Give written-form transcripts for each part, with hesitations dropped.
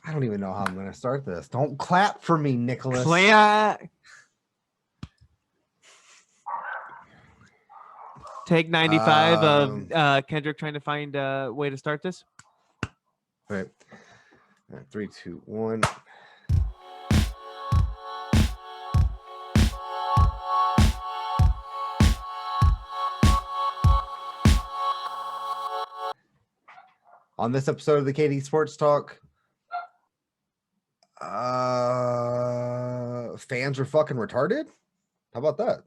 I don't even know how I'm going to start this. Don't clap for me, Nicholas. Clap. Take 95 of Kendrick trying to find a way to start this. Right. 3, 2, 1. On this episode of the KD Sports Talk, fans are fucking retarded. How about that?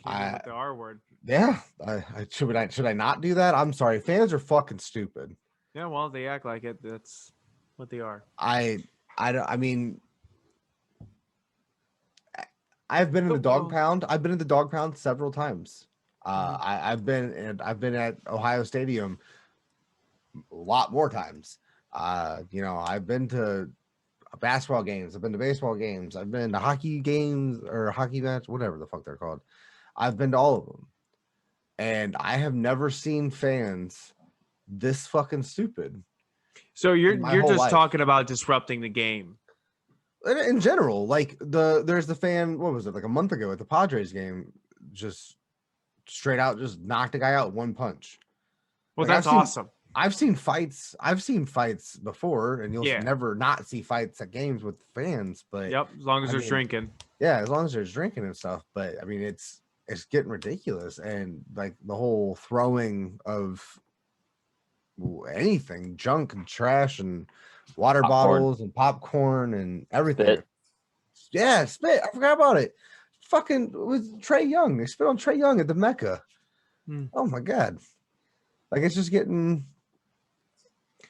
With the R word. Yeah, should I not do that? I'm sorry. Fans are fucking stupid. Yeah, well, they act like it. That's what they are. I mean, I've been in the dog pound. I've been in the dog pound several times. I've been at Ohio Stadium a lot more times. I've been to basketball games. I've been to baseball games. I've been to hockey games or hockey match, whatever the fuck they're called. I've been to all of them. And I have never seen fans this fucking stupid. So you're just talking about disrupting the game. In general, like there's the fan, what was it, like a month ago at the Padres game, just straight out just knocked a guy out one punch. Well, like, that's awesome. I've seen fights before, and you'll never not see fights at games with fans, but as long as there's drinking. Yeah, as long as there's drinking and stuff. But I mean, it's getting ridiculous, and like the whole throwing of anything, junk and trash and water bottles and popcorn and everything. Spit. Yeah, spit. I forgot about it. Fucking with Trey Young. They spit on Trey Young at the Mecca. Oh my God. Like, it's just getting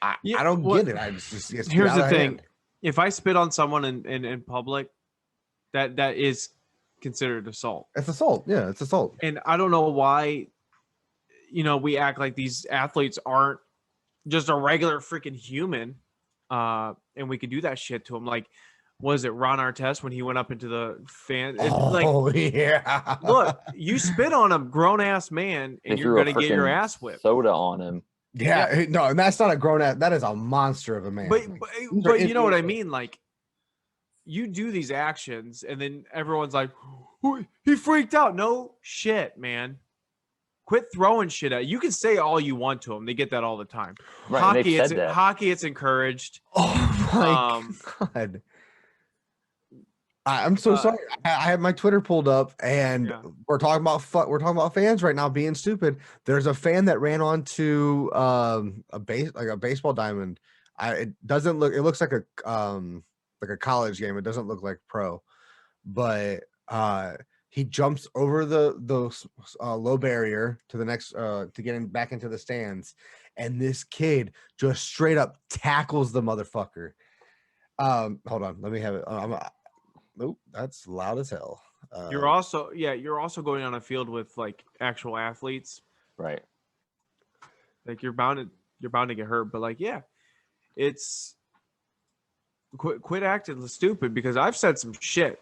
I don't get it. I just here's the thing. Hand. If I spit on someone in public, that is considered assault. It's assault. Yeah, it's assault. And I don't know why, we act like these athletes aren't just a regular freaking human. And we could do that shit to them. Like, was it Ron Artest when he went up into the fan? Yeah. Look, you spit on a grown ass man and you're going to get your ass whipped. Soda on him. Yeah. No, and that's not a grown ass. That is a monster of a man. But you know what I mean? Like, you do these actions and then everyone's like, he freaked out. No shit, man. Quit throwing shit at you. Can say all you want to them. They get that all the time. Right, hockey, it's encouraged. Oh my God. I'm so sorry. I have my Twitter pulled up, and we're talking about fans right now being stupid. There's a fan that ran onto a baseball diamond. It doesn't look. It looks like a college game. It doesn't look like pro, but he jumps over the low barrier to the next to get back into the stands, and this kid just straight up tackles the motherfucker. Hold on, let me have it. Nope, that's loud as hell. You're also going on a field with like actual athletes, right? Like you're bound to get hurt, but like it's quit acting stupid, because I've said some shit.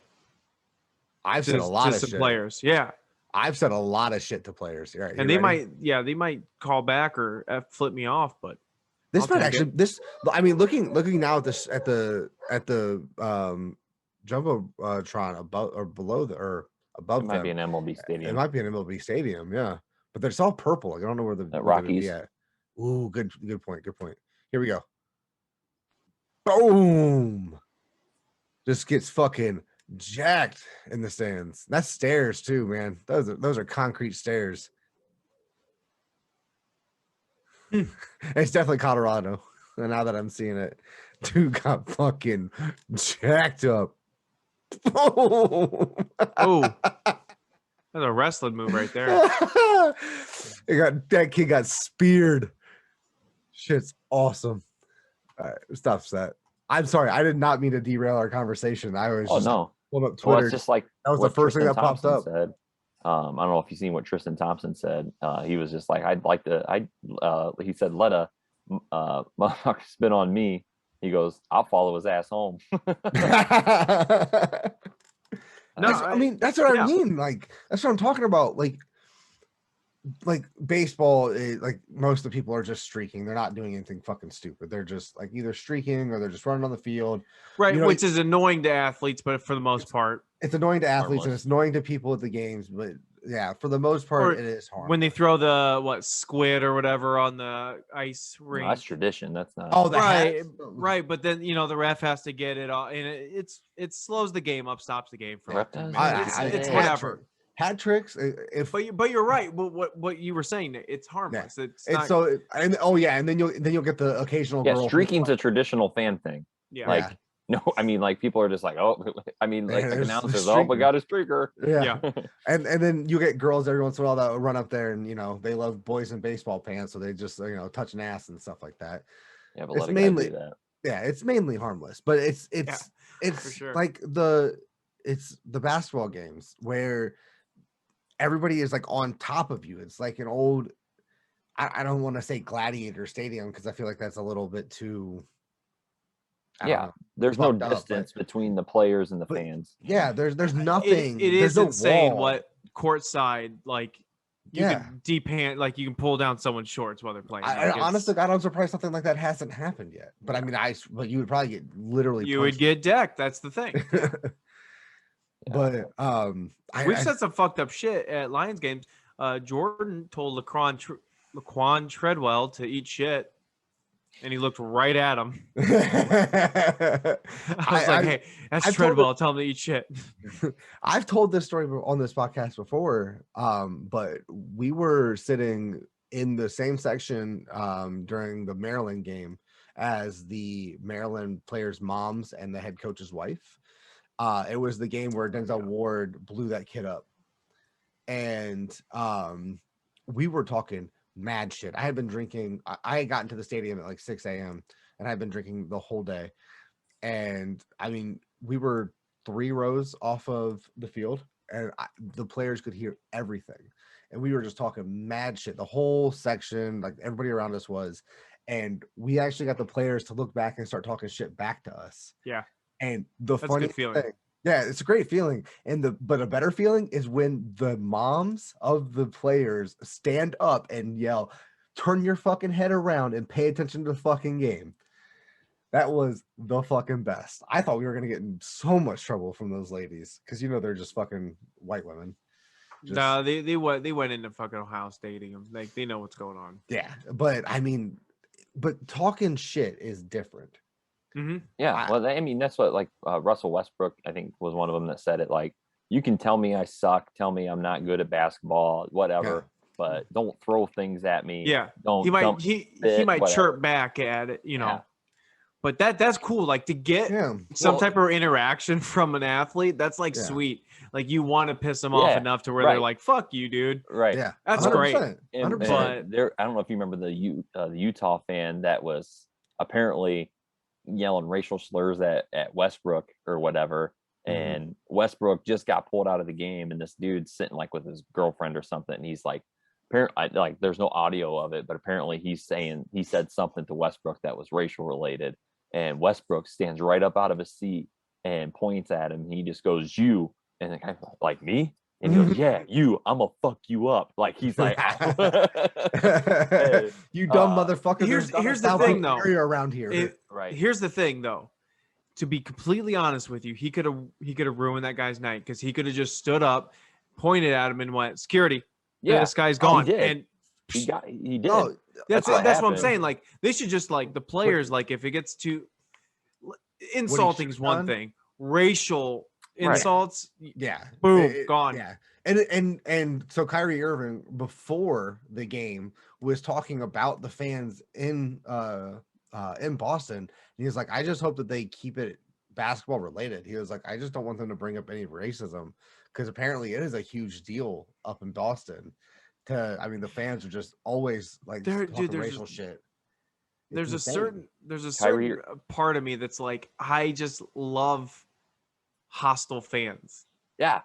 I've said a lot of shit to players. Yeah, I've said a lot of shit to players. Right, and they might call back or flip me off, but this might actually I mean, looking now at this at the Jumbotron above or below or above it might be an MLB stadium. It might be an MLB stadium, yeah. But it's all purple. Like, I don't know where the Rockies. Yeah. Ooh, good point. Good point. Here we go. Boom. Just gets fucking jacked in the stands. That's stairs too, man. Those are concrete stairs. It's definitely Colorado. And now that I'm seeing it, dude got fucking jacked up. Oh, that's a wrestling move right there. That kid got speared. Shit's awesome. All right, stop that. I'm sorry, I did not mean to derail our conversation. I was pulling up Twitter. Well, it's just like that was the first thing that popped up. Said. I don't know if you've seen what Tristan Thompson said. He was just like, he said, let a motherfucker spit on me. He goes, I'll follow his ass home. I mean, that's what I mean. Like, that's what I'm talking about. Like, like baseball, like most of the people are just streaking. They're not doing anything fucking stupid. They're just like either streaking or they're just running on the field. Right, You know, which is annoying to athletes, but for the most part, it's annoying to athletes and Harmless. it's annoying to people at the games. But yeah, for the most part, Or it is harmless. when they throw the squid or whatever on the ice No, rink. that's tradition. That's not. Oh, the Right, hats? right, but then the ref has to get it all, and it slows the game up, stops the game for Ref a few does minutes. that? It's Hat whatever. Hat tricks. If But you're right. What you were saying, it's harmless. It's not. so, and and then you'll get the occasional Yeah, girl. streaking's a traditional fan thing. Yeah. Like, Yeah. no, I mean, like people are just like, oh, I mean, like There's announcers, the oh, we streaker. got a streaker. Yeah. Yeah. And then you get girls every once in a while that will run up there and they love boys in baseball pants, so they just touching ass and stuff like that. Yeah, but It's let a guy mainly- do that. Yeah, it's mainly harmless, but it's for sure. like the basketball games where everybody is like on top of you. It's like an old, I don't want to say gladiator stadium because I feel like that's a little bit too. I don't Yeah, know. there's no fucked up, distance between the players and the but- fans. Yeah, there's nothing. It there's is no insane wall. what courtside you Yeah. can deep hand you can pull down someone's shorts while they're playing. I honestly, God, I'm surprised something like that hasn't happened yet. But I mean, but you would probably get literally. You would get decked. That's the thing. But We've said some fucked up shit at Lions games. Jordan told Laquan Treadwell to eat shit, and he looked right at him. I was like, "Hey, that's I've told Treadwell. Tell him to eat shit." I've told this story on this podcast before, but we were sitting in the same section during the Maryland game as the Maryland players' moms and the head coach's wife. It was the game where Denzel Ward blew that kid up, and we were talking mad shit. I had been drinking. I had gotten to the stadium at like 6 a.m. and I'd been drinking the whole day. And I mean, we were 3 rows off of the field, and the players could hear everything. And we were just talking mad shit. The whole section, like everybody around us was. And we actually got the players to look back and start talking shit back to us. Yeah. And the That's a funny good feeling. thing, yeah, it's a great feeling. But a better feeling is when the moms of the players stand up and yell, "Turn your fucking head around and pay attention to the fucking game." That was the fucking best. I thought we were gonna get in so much trouble from those ladies because they're just fucking white women. No, they went into fucking Ohio State dating him. Like they know what's going on. Yeah, but I mean, talking shit is different. Mm-hmm. Yeah, well, I mean, that's what Russell Westbrook, I think, was one of them that said it. Like, you can tell me I suck, tell me I'm not good at basketball, whatever, but don't throw things at me. Yeah, don't. He might whatever. chirp back at it, Yeah. But that's cool. Like to get some type of interaction from an athlete, that's sweet. Like you want to piss them off enough to where they're like, "Fuck you, dude." Right. Yeah, that's 100%, great. 100%. And there, I don't know if you remember the Utah fan that was apparently yelling racial slurs at Westbrook or whatever. And Westbrook just got pulled out of the game, and this dude's sitting with his girlfriend or something. And he's like, apparently, there's no audio of it, but apparently he said something to Westbrook that was racial related. And Westbrook stands right up out of his seat and points at him. And he just goes, "You," and the guy's like, "Me?" And he goes, "Yeah, you. I'm gonna fuck you up." Like he's like, "You dumb motherfucker." Here's the thing, though. Around here, right? Here's the thing, though. To be completely honest with you, he could have ruined that guy's night because he could have just stood up, pointed at him, and went, "Security, yeah, this guy's gone." He did. And he did. Oh, that's what I'm saying. Like they should just the players. Like if it gets too insulting is one thing, racial insults, boom, gone. Yeah, and so Kyrie Irving before the game was talking about the fans in Boston. And he was like, "I just hope that they keep it basketball related." He was like, "I just don't want them to bring up any racism because apparently it is a huge deal up in Boston." The fans are just always talking racial shit. There's a certain part of me that's like, I just love hostile fans. Yeah.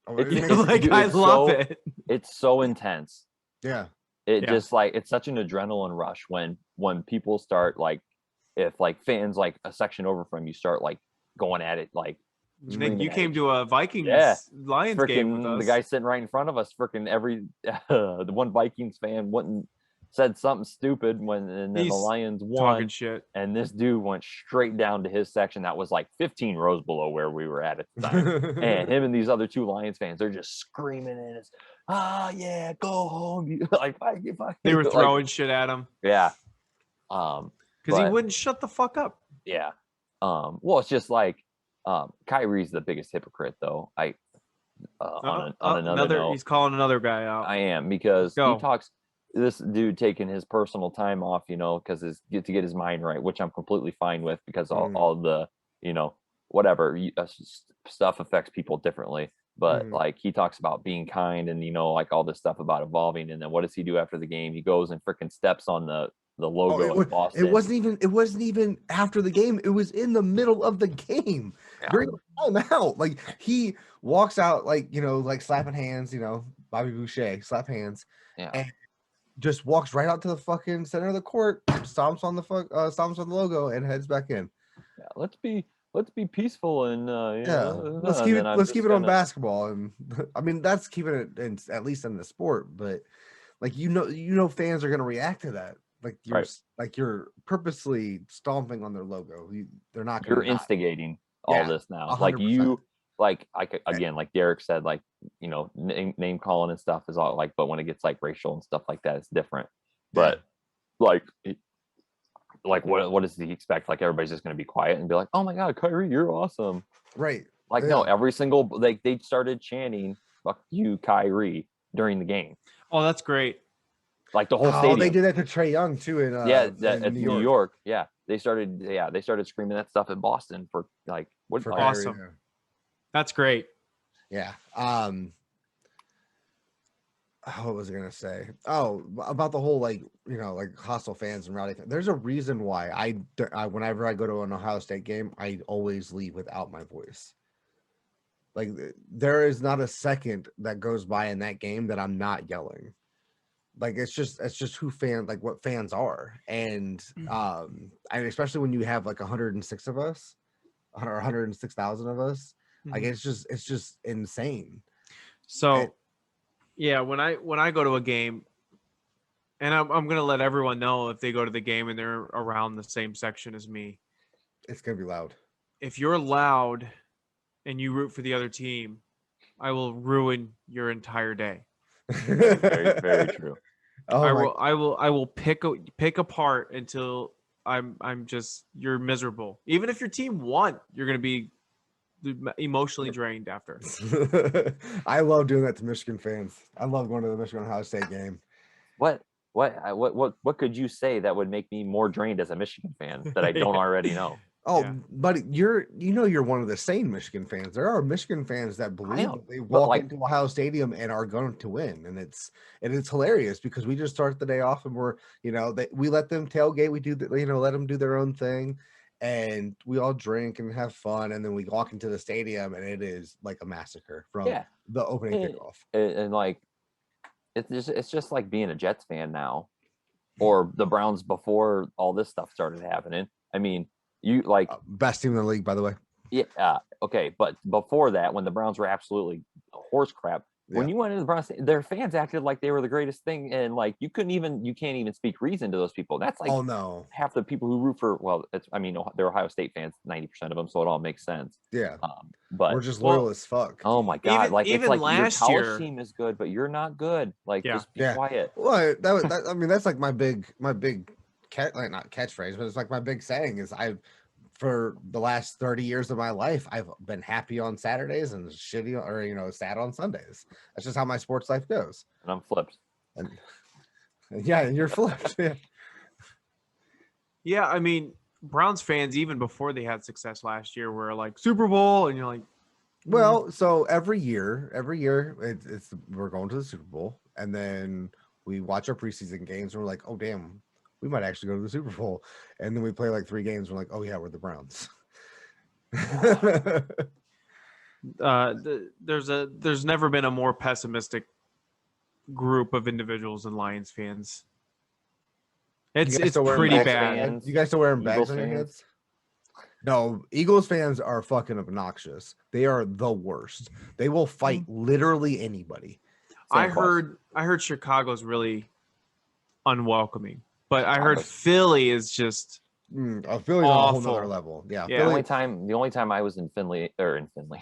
I love it. It's so intense. Yeah. Just it's such an adrenaline rush when people start if fans a section over from you start going at it Nick, you came to a Vikings Lions game with us. The guy sitting right in front of us, freaking the one Vikings fan said something stupid and then the Lions won. Talking shit. And this dude went straight down to his section that was like 15 rows below where we were at the time. And him and these other two Lions fans, they're just screaming and it's, yeah, go home. Like, they were throwing shit at him. Yeah. Because he wouldn't shut the fuck up. Yeah. Well, it's just like Kyrie's the biggest hypocrite, though. On another note, he's calling another guy out. I am, because he talks. This dude taking his personal time off, because to get his mind right, which I'm completely fine with, because all the whatever stuff affects people differently. But like he talks about being kind and like all this stuff about evolving, and then what does he do after the game? He goes and freaking steps on the logo in Boston. It wasn't even after the game. It was in the middle of the game during the timeout. Like he walks out like slapping hands, Bobby Boucher, slap hands, and just walks right out to the fucking center of the court, stomps on the logo, and heads back in. Yeah, let's be peaceful and let's keep it on basketball, and I mean that's keeping it at least in the sport, but like fans are gonna react to that. Like you're purposely stomping on their logo. They're not. You're instigating all this now. 100%. Like Derek said, like name calling and stuff is all like. But when it gets like racial and stuff like that, it's different. But what does he expect? Like everybody's just gonna be quiet and be like, "Oh my God, Kyrie, you're awesome!" Right? Like no, every single they started chanting "Fuck you, Kyrie" during the game. Oh, that's great. Like the whole stadium. They did that to Trae Young too in New York. Yeah, they started screaming that stuff in Boston for like what? Awesome. Yeah. That's great. Yeah. What was I gonna say? Oh, about the whole like hostile fans and rowdy. There's a reason why I whenever I go to an Ohio State game, I always leave without my voice. Like there is not a second that goes by in that game that I'm not yelling. Like it's just what fans are, and especially when you have like 106 of us, or 106,000 of us, like it's just insane. So, when I go to a game, and I'm gonna let everyone know if they go to the game and they're around the same section as me, it's gonna be loud. If you're loud, and you root for the other team, I will ruin your entire day. Very, very true. I will pick apart until I'm just you're miserable. Even if your team won, you're gonna be emotionally drained after. I love doing that to Michigan fans. I love going to the Michigan Ohio State game. What could you say that would make me more drained as a Michigan fan that I don't already know? Oh, buddy, you're one of the sane Michigan fans. There are Michigan fans that believe they walk into Ohio Stadium and are going to win, and it's hilarious because we just start the day off and we're we let them tailgate, we do let them do their own thing, and we all drink and have fun, and then we walk into the stadium and it is like a massacre from the opening kickoff. And like it's just like being a Jets fan now, or the Browns before all this stuff started happening. I mean. You like best team in the league, by the way. Yeah. Okay. But before that, when the Browns were absolutely horse crap, when you went into the Browns, their fans acted like they were the greatest thing. And like, you can't even speak reason to those people. That's like, half the people who root for, they're Ohio State fans, 90% of them. So it all makes sense. Yeah. But we're just loyal as fuck. Oh my God. Even it's like last your year, college team is good, but you're not good. Like, just be quiet. Well, that's like my big not catchphrase, but it's like my big saying is for the last 30 years of my life, I've been happy on Saturdays and shitty or sad on Sundays. That's just how my sports life goes. And I'm flipped. And you're flipped. Yeah, I mean, Browns fans even before they had success last year were like Super Bowl, and you're like, well, so every year it's we're going to the Super Bowl, and then we watch our preseason games and we're like, oh damn, we might actually go to the Super Bowl. And then we play like 3 games. We're like, oh yeah, we're the Browns. There's never been a more pessimistic group of individuals than Lions fans. It's pretty bad. You guys still wearing bags on your heads? No, Eagles fans are fucking obnoxious. They are the worst. They will fight literally anybody. I heard Chicago's really unwelcoming, but I heard Chicago's- Philly is just Philly's on a whole nother awful. level. Yeah, Yeah. The only time I was in Philly Philly.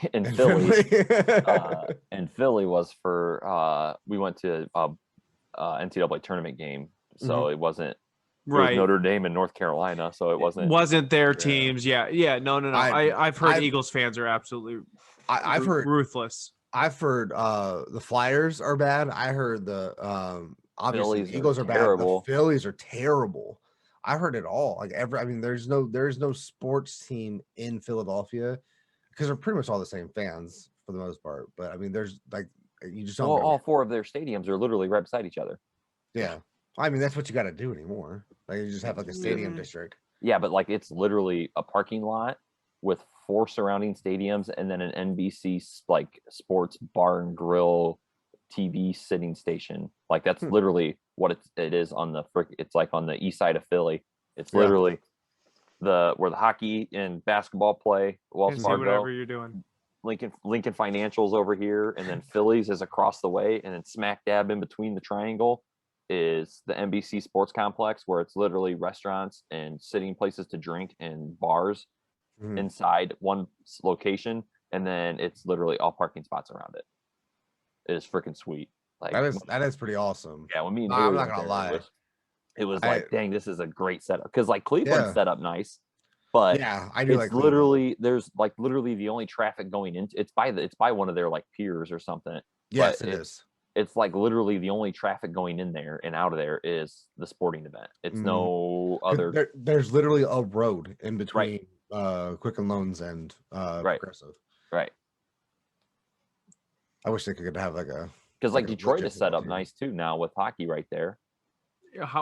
and Philly was for we went to NCAA tournament game, so it wasn't right. Notre Dame and North Carolina, so it wasn't their teams. Yeah. No. I've heard Eagles fans are absolutely I've heard ruthless. I've heard the Flyers are bad. I heard the obviously the Eagles are bad. The Phillies are terrible. I heard it all. Like there's no sports team in Philadelphia because they're pretty much all the same fans for the most part. But I mean, there's like you just don't. Well, all four of their stadiums are literally right beside each other. Yeah, I mean that's what you got to do anymore. Like you just have like a stadium district. Yeah, but like it's literally a parking lot with 4 surrounding stadiums and then an NBC like sports bar and grill TV sitting station. Like that's literally what it is on the it's like on the east side of Philly. It's literally where the hockey and basketball play. Wells Fargo, whatever you're doing. Lincoln Financials over here, and then Phillies is across the way, and then smack dab in between the triangle is the NBC Sports Complex, where it's literally restaurants and sitting places to drink and bars inside one location, and then it's literally all parking spots around it. It is freaking sweet. Like that is pretty awesome. Yeah, when me and I'm not gonna lie, it was like, dang, this is a great setup because like Cleveland's set up nice, but I do like literally there's like literally the only traffic going into it's by one of their like piers or something. Yes, it is. It's like literally the only traffic going in there and out of there is the sporting event. It's no other. There's literally a road in between Quicken Loans and Progressive. Right. I wish they could have because like Detroit is set up nice too now with hockey right there.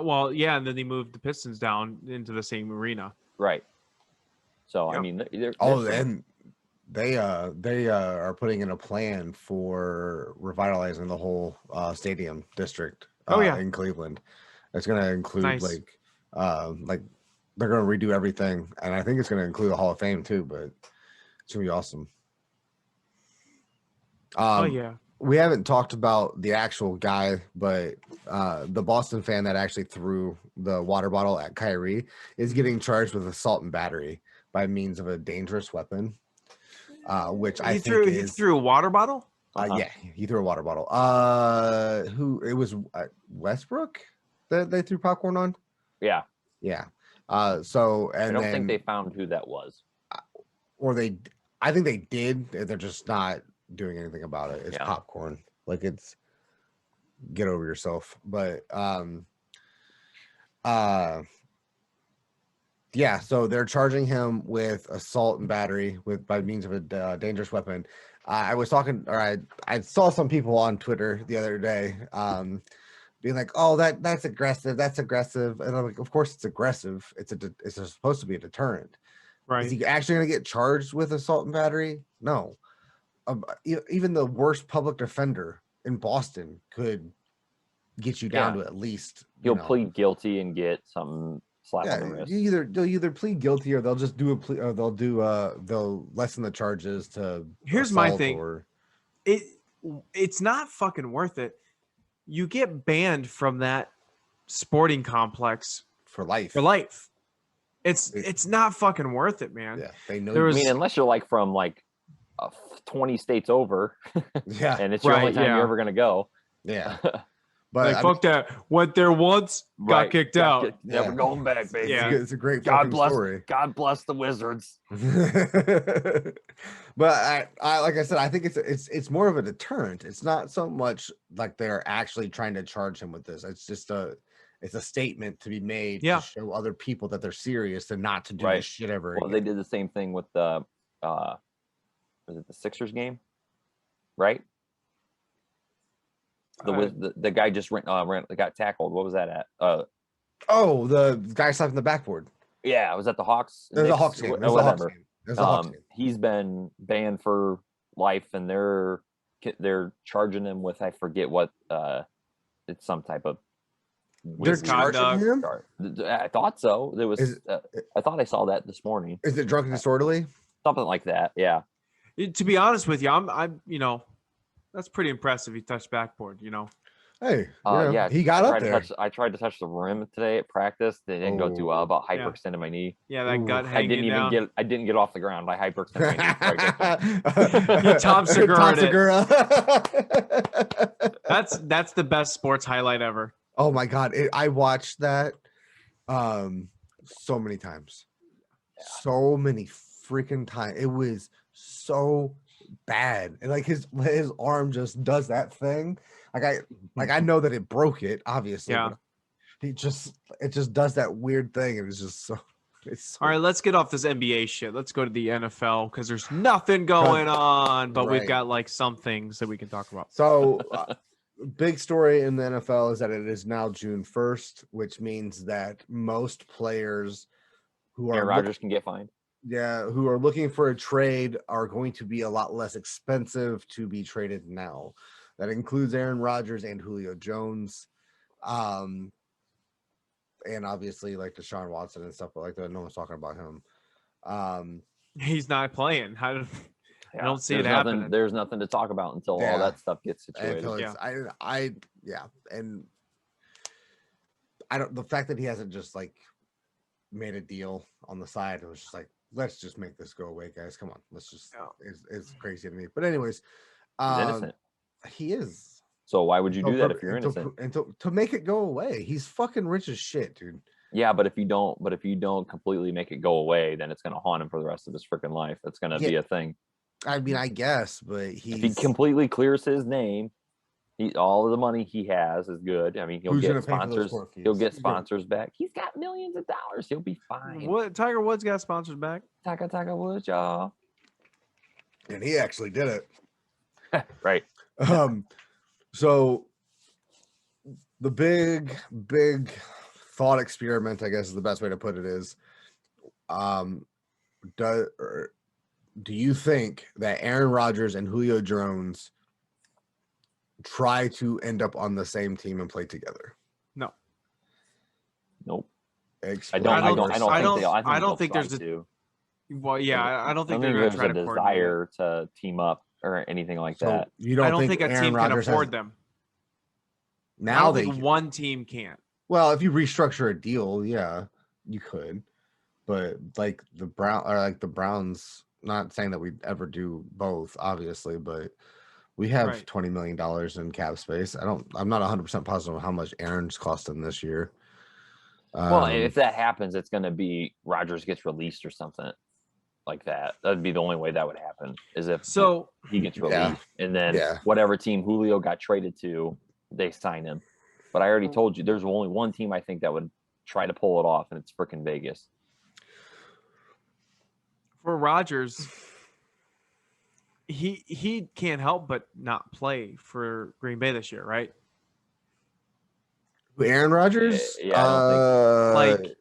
Well, yeah, and then they moved the Pistons down into the same arena. Right. So I mean, and they are putting in a plan for revitalizing the whole stadium district. In Cleveland. It's going to include like they're going to redo everything, and I think it's going to include a Hall of Fame too. But it's going to be awesome. We haven't talked about the actual guy, but the Boston fan that actually threw the water bottle at Kyrie is getting charged with assault and battery by means of a dangerous weapon, which he threw a water bottle? Yeah, he threw a water bottle. It was Westbrook that they threw popcorn on? Yeah. So I don't think they found who that was. I think they did. They're just not doing anything about it. It's popcorn. Like it's get over yourself. But so they're charging him with assault and battery by means of a dangerous weapon. I saw some people on Twitter the other day being like, "Oh, that's aggressive. That's aggressive." And I'm like, "Of course it's aggressive. It's supposed to be a deterrent." Right. Is he actually going to get charged with assault and battery? No. Even the worst public defender in Boston could get you down to at least. He'll plead guilty and get some slap on the wrist. They'll either plead guilty or they'll just do a plea, or they'll lessen the charges to. Here's my thing. It's not fucking worth it. You get banned from that sporting complex for life. It's not fucking worth it, man. Yeah, they know. I mean, unless you're like from like 20 states over, and it's your only time you're ever gonna go. Yeah, but like, fuck that. Went there once, got kicked out. Never going back, baby. Yeah, it's a great story. God bless the Wizards. But I like I said, I think it's more of a deterrent. It's not so much like they're actually trying to charge him with this. It's just a statement to be made to show other people that they're serious and not to do this shit ever again. They did the same thing with the was it the Sixers game, right? The guy just got tackled. What was that at? The guy slapping the backboard. Yeah, was that the Hawks? It was a Hawks game. He's been banned for life, and they're charging him with I forget what. It's some type of They're charging him? I thought so. There was. I thought I saw that this morning. Is it drunk and disorderly? Something like that. Yeah. To be honest with you, I'm that's pretty impressive. He touched backboard. Hey, he got up there. I tried to touch the rim today at practice. They didn't go too well. About hyperextended my knee. Yeah, that gut hanging down. I didn't get off the ground. I hyperextended my knee. Tom Segura. Tom That's the best sports highlight ever. Oh my god, I watched that so many times. So many freaking times. It was so bad. And like his arm just does that thing. I know that it broke it, obviously. Yeah. But it just does that weird thing. And it's so all right, let's get off this NBA shit. Let's go to the NFL because there's nothing going on, but we've got like some things that we can talk about. So big story in the NFL is that it is now June 1st, which means that most players who are Rodgers can get fined. Yeah, who are looking for a trade are going to be a lot less expensive to be traded now. That includes Aaron Rodgers and Julio Jones. And obviously like Deshaun Watson and stuff like that. No one's talking about him. He's not playing. I don't see it happening. There's nothing to talk about until all that stuff gets situated. And I don't. The fact that he hasn't just like made a deal on the side, it was just like, let's just make this go away, guys. Come on, let's just. It's crazy to me. But anyways, he's innocent. He is. So why would you do that if you're innocent? And to make it go away, he's fucking rich as shit, dude. Yeah, but if you don't completely make it go away, then it's gonna haunt him for the rest of his freaking life. That's gonna be a thing. I mean, I guess, but if he completely clears his name, all of the money he has is good. I mean, he'll get sponsors. He'll get sponsors back. He's got millions of dollars. He'll be fine. What Tiger Woods got sponsors back? Tiger Woods, y'all. And he actually did it. Right. So the big thought experiment, I guess is the best way to put it, is do you think that Aaron Rodgers and Julio Jones try to end up on the same team and play together? No. Nope. I don't think there's a. Well, yeah, I don't think they're going to try to desire to team up or anything like that. You don't I don't think a Aaron team Rodgers can afford them. Now one team can't. Well, if you restructure a deal, yeah, you could. But like the Browns, not saying that we'd ever do both, obviously, but we have $20 million in cap space. I'm not 100% positive on how much Aaron's costing this year. Well, if that happens, it's going to be Rodgers gets released or something like that. That'd be the only way that would happen, is if he gets released, and then whatever team Julio got traded to, they sign him. But I already told you there's only one team I think that would try to pull it off, and it's freaking Vegas. For Rodgers, he can't help but not play for Green Bay this year, right? Aaron Rodgers? Yeah, I don't think like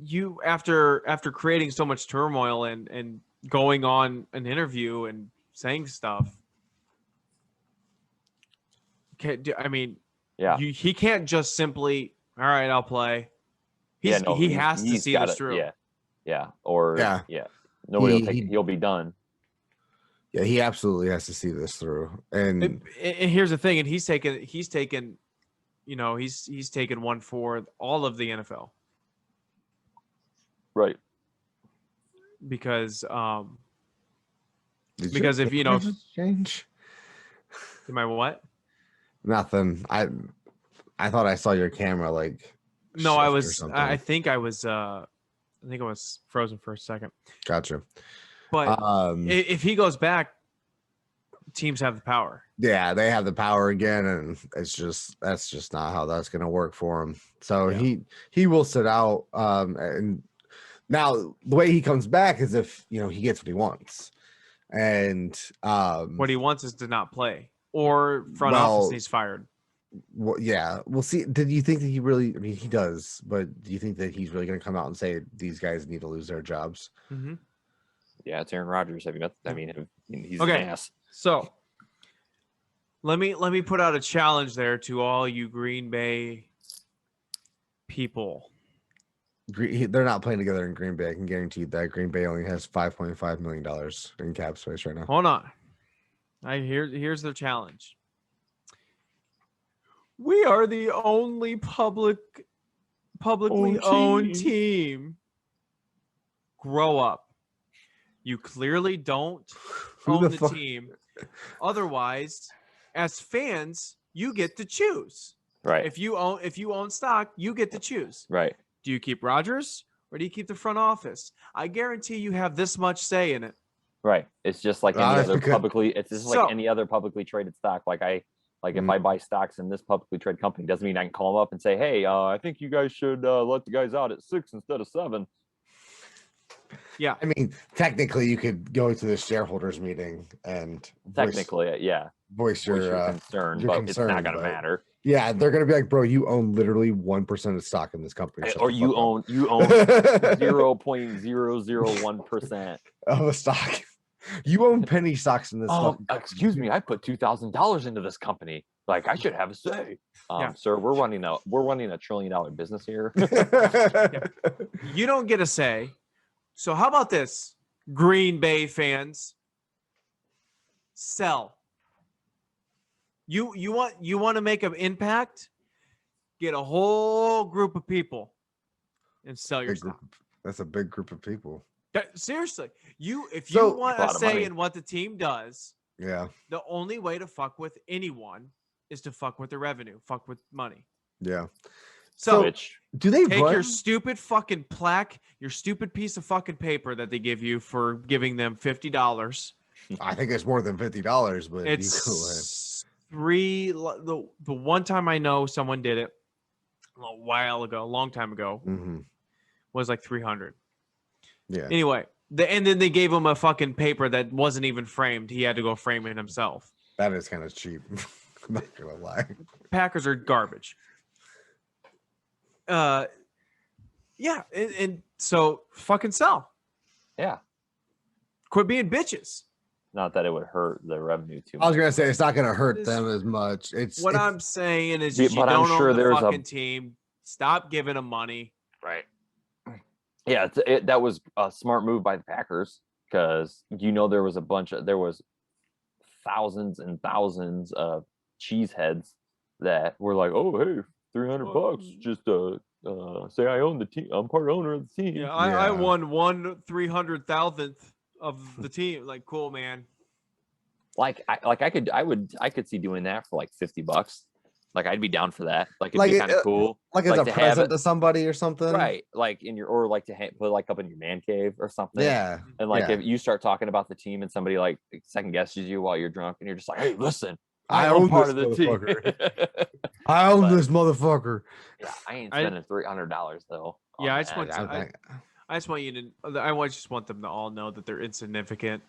you after creating so much turmoil and going on an interview and saying stuff. I mean, he can't just simply, all right, I'll play. He has to see this through. Nobody will take it. He'll be done. Yeah, he absolutely has to see this through. And here's the thing, and he's taken one for all of the NFL. Right. Because if change. Am I what? Nothing. I thought I saw your camera like. No, I think I was frozen for a second. Gotcha. But if he goes back, teams have the power. Yeah, they have the power again, and that's just not how that's going to work for him. So he will sit out. And now the way he comes back is if he gets what he wants, and what he wants is to not play, or front office needs fired. Well, yeah, we'll see. Did you think that he really? I mean, he does, but do you think that he's really going to come out and say these guys need to lose their jobs? Mm-hmm. Yeah, it's Aaron Rodgers. He's an ass. So let me put out a challenge there to all you Green Bay people. They're not playing together in Green Bay. I can guarantee you that Green Bay only has $5.5 million in cap space right now. Hold on. Here's their challenge. We are the only publicly owned team. Grow up. You clearly don't own the team. Otherwise, as fans, you get to choose. Right. If you own stock, you get to choose. Right. Do you keep Rodgers or do you keep the front office? I guarantee you have this much say in it. Right. It's just like any other like any other publicly traded stock. Like if I buy stocks in this publicly traded company, doesn't mean I can call them up and say, hey, I think you guys should let the guys out at 6 instead of 7. Yeah. I mean, technically you could go to the shareholders meeting and voice your concern, but it's not going to matter. Yeah, they're going to be like, bro, you own literally 1% of stock in this company. Or you own 0.001% of a stock. You own penny stocks in this company. Excuse me, I put $2,000 into this company. Like, I should have a say. Sir, we're running a $1 trillion business here. Yeah. You don't get a say. So how about this, Green Bay fans? Sell. You want to make an impact? Get a whole group of people and sell your stock. That's a big group of people. Seriously, if you want a say in what the team does, yeah, the only way to fuck with anyone is to fuck with the revenue, fuck with money. Yeah. So do they take your stupid fucking plaque, your stupid piece of fucking paper that they give you for giving them $50? I think it's more than $50, but it's the one time I know someone did it a long time ago, was like 300. Yeah. Anyway, and then they gave him a fucking paper that wasn't even framed. He had to go frame it himself. That is kind of cheap. I'm not gonna lie. Packers are garbage. Yeah, and so fucking sell. Yeah. Quit being bitches. Not that it would hurt the revenue too much. I was gonna say it's not gonna hurt them as much. I'm saying is you don't own the fucking team. Stop giving them money. Right. Yeah, that was a smart move by the Packers because there was thousands and thousands of cheeseheads that were like, oh hey, $300 just say I own the team. I'm part owner of the team. Yeah, I won 1/300,000th of the team. Like, cool, man. I could see doing that for like $50. Like, I'd be down for that. Like, it'd be kind of cool. Like as a present to somebody or something, right? Like put like up in your man cave or something. Yeah. And if you start talking about the team and somebody like second guesses you while you're drunk and you're just like, hey, listen, I own part this of the team. I own this motherfucker. Yeah, I ain't spending $300 though. Yeah, I just want them to all know that they're insignificant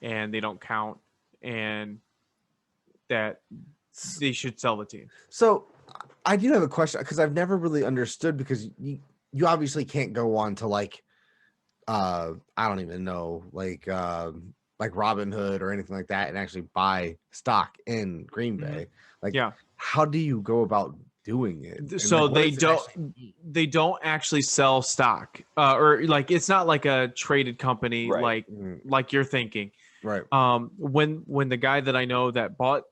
and they don't count and that they should sell the team. So I do have a question because I've never really understood because you obviously can't go on to like I don't even know like Robinhood or anything like that and actually buy stock in Green Bay. Like, how do you go about doing it? So they don't actually sell stock or like it's not like a traded company like you're thinking. Right. When the guy that I know that bought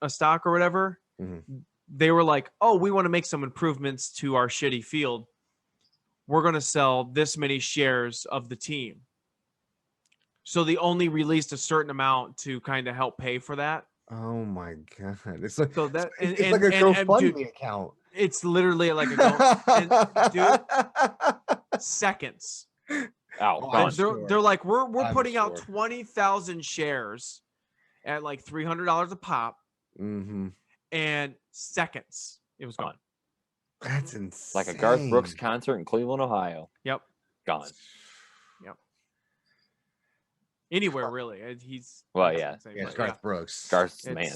a stock or whatever, they were like, oh, we want to make some improvements to our shitty field. We're going to sell this many shares of the team. So they only released a certain amount to kind of help pay for that. Oh my God. It's like, so that, it's like a GoFundMe account. It's literally like a seconds. They're like, we're putting out 20,000 shares at like $300 a pop. And seconds it was gone. That's insane. Like a Garth Brooks concert in Cleveland, Ohio. Yep. Gone. Yep. Anywhere really. He's Garth Brooks. Garth's man.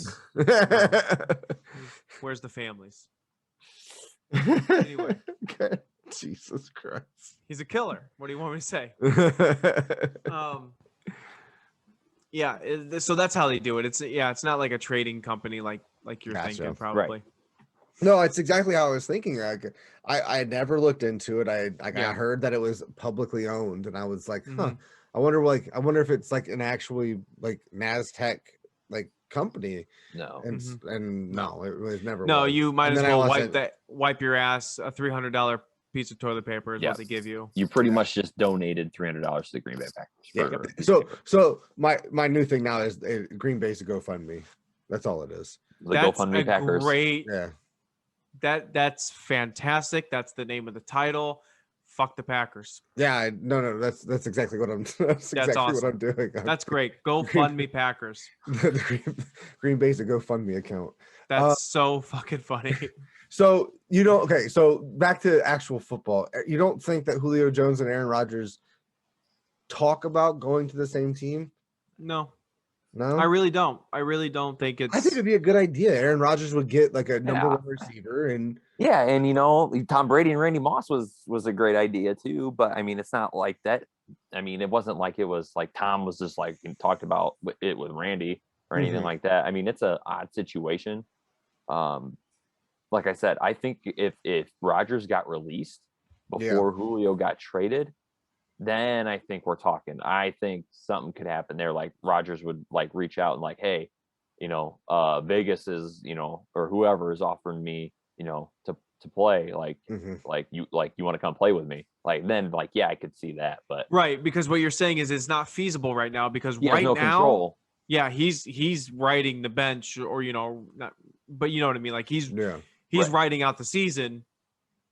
Where's the families? Anyway. Jesus Christ. He's a killer. What do you want me to say? So that's how they do it. It's not like a trading company like you're thinking probably. No, it's exactly how I was thinking. Like, I never looked into it. I Yeah. heard that it was publicly owned, and I was like, huh. Mhm. I wonder if it's like an actually like NASDAQ like company. No. And no, it was never. No, was. you might And as then I well wasn't. wipe your ass. A $300 piece of toilet paper is Yeah. what they give you. You pretty much just donated $300 to the Green Bay Packers. Yeah. So my new thing now is Green Bay's a GoFundMe. That's all it is. The That's GoFundMe a Packers. great. Yeah. That's fantastic. That's the name of the title. Fuck the Packers. Yeah. No. That's exactly what I'm. That's exactly awesome. what I'm doing. That's great. Go fund me, Packers. The Green Bay's a GoFundMe account. That's so fucking funny. So okay. So back to actual football. You don't think that Julio Jones and Aaron Rodgers talk about going to the same team? No, No, I really don't. I really don't think it's. I think it'd be a good idea. Aaron Rodgers would get like a number one receiver, and yeah, and Tom Brady and Randy Moss was a great idea too. But I mean, it's not like that. I mean, it wasn't like it was like Tom was just like talked about it with Randy or anything like that. I mean, it's an odd situation. Like I said, I think if Rodgers got released before Julio got traded, then I think we're talking. I think something could happen there. Like Rodgers would like reach out and like, hey, Vegas is, or whoever is offering me, to play. Like, like you want to come play with me. Like then, like yeah, I could see that. But right, because what you're saying is it's not feasible right now because right no now, control. Yeah, he's riding the bench or not, but you know what I mean. Like he's riding out the season.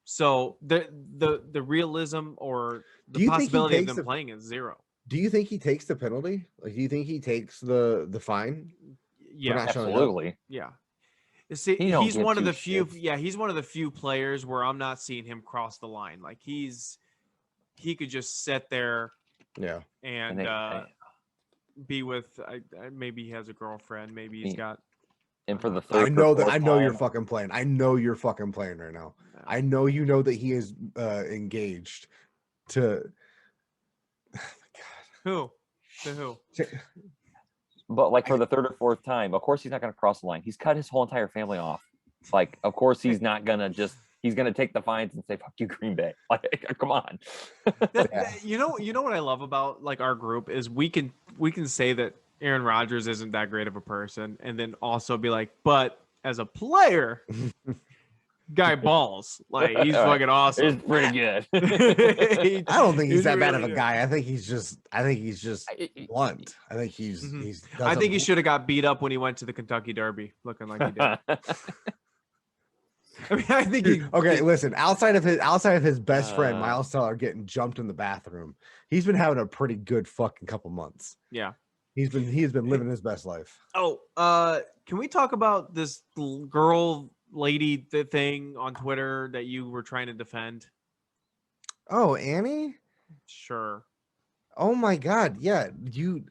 So the realism or the possibility of them playing is zero. Do you think he takes the penalty? Like, do you think he takes the fine? Yeah, absolutely. Yeah. See, he's one of the few. Yeah, he's one of the few players where I'm not seeing him cross the line. Like he could just sit there. Yeah. And be with. Maybe he has a girlfriend. Maybe he's got. And for the third, I know you're fucking playing. I know you're fucking playing right now. No. I know that he is engaged to. Oh my God. Who? To who? But like for the third or fourth time, of course he's not going to cross the line. He's cut his whole entire family off. Like, of course he's not going to he's going to take the fines and say, fuck you, Green Bay. Like, come on. You know what I love about like our group is we can say that Aaron Rodgers isn't that great of a person, and then also be like, but as a player, guy balls. Like he's fucking awesome. He's pretty good. I don't think he's that bad of a guy. I think he's just blunt. I think I think he should have got beat up when he went to the Kentucky Derby, looking like he did. I mean, I think okay. Listen, outside of his best friend Miles Teller getting jumped in the bathroom, he's been having a pretty good fucking couple months. Yeah. He's been living his best life. Oh, can we talk about this lady thing on Twitter that you were trying to defend? Oh, Annie? Sure. Oh my God. Yeah. You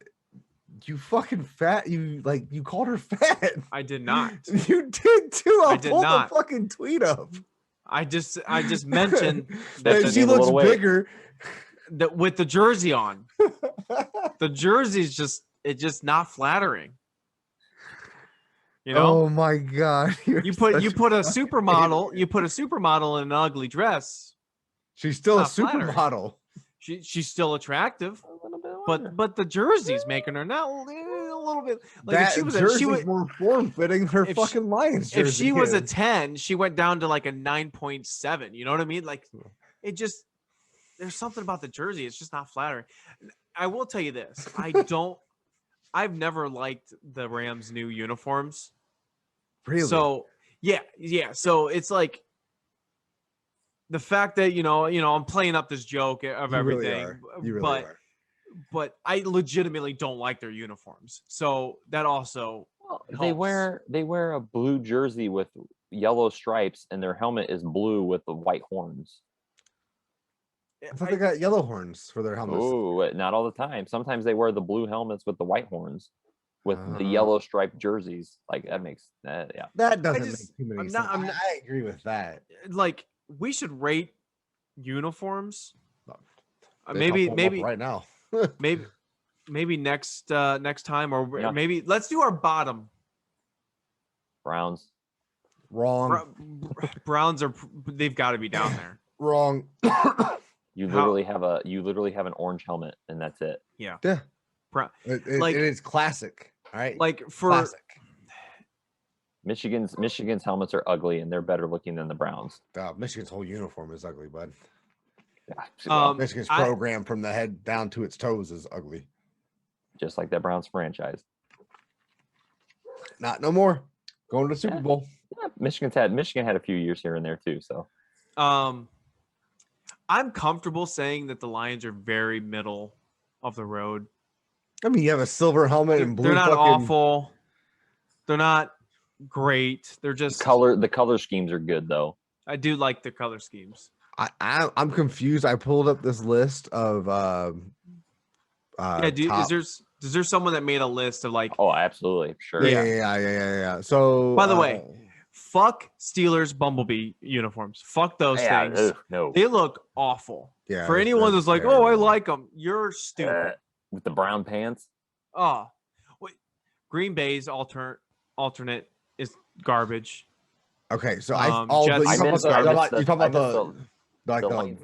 fucking fat. You called her fat. I did not. You did too. I'll pull the fucking tweet up. I just mentioned that she looks bigger with the jersey on. The jersey's just not flattering. Oh my God! You put a supermodel in an ugly dress. She's still a supermodel. She's still attractive, but the jersey's making her now a little bit like that she was more form fitting her fucking Lions jersey. If she was a 10, she went down to like a 9.7. You know what I mean? Like it just there's something about the jersey. It's just not flattering. I will tell you this. I've never liked the Rams' new uniforms. Really? So yeah. So it's like the fact that I'm playing up this joke of everything, but I legitimately don't like their uniforms. So that also helps. They wear a blue jersey with yellow stripes, and their helmet is blue with the white horns. I thought they got yellow horns for their helmets. Oh, not all the time. Sometimes they wear the blue helmets with the white horns, with the yellow striped jerseys. Like that makes that. Yeah, that doesn't make too many sense. I agree with that. Like we should rate uniforms. Maybe right now. maybe next time or maybe let's do our bottom. Browns. Wrong. Browns they've got to be down there. Wrong. You literally have an orange helmet, and that's it. Yeah. Yeah. Like it is classic. All right. Like for Classic. Michigan's helmets are ugly, and they're better looking than the Browns. Michigan's whole uniform is ugly, bud. Yeah. Michigan's program from the head down to its toes is ugly. Just like that Browns franchise. Not no more. Going to the Super Bowl. Yeah, Michigan had a few years here and there too. So, I'm comfortable saying that the Lions are very middle of the road. I mean, you have a silver helmet and blue. They're not awful. They're not great. They're just the color schemes are good though. I do like the color schemes. I'm confused. I pulled up this list of is there someone that made a list of like oh absolutely sure yeah. So by the way, fuck Steelers Bumblebee uniforms. Fuck those things. No. They look awful. Yeah. For anyone that's like, oh, I like them, you're stupid. With the brown pants. Oh, wait. Green Bay's alternate is garbage. Okay, so you talking about the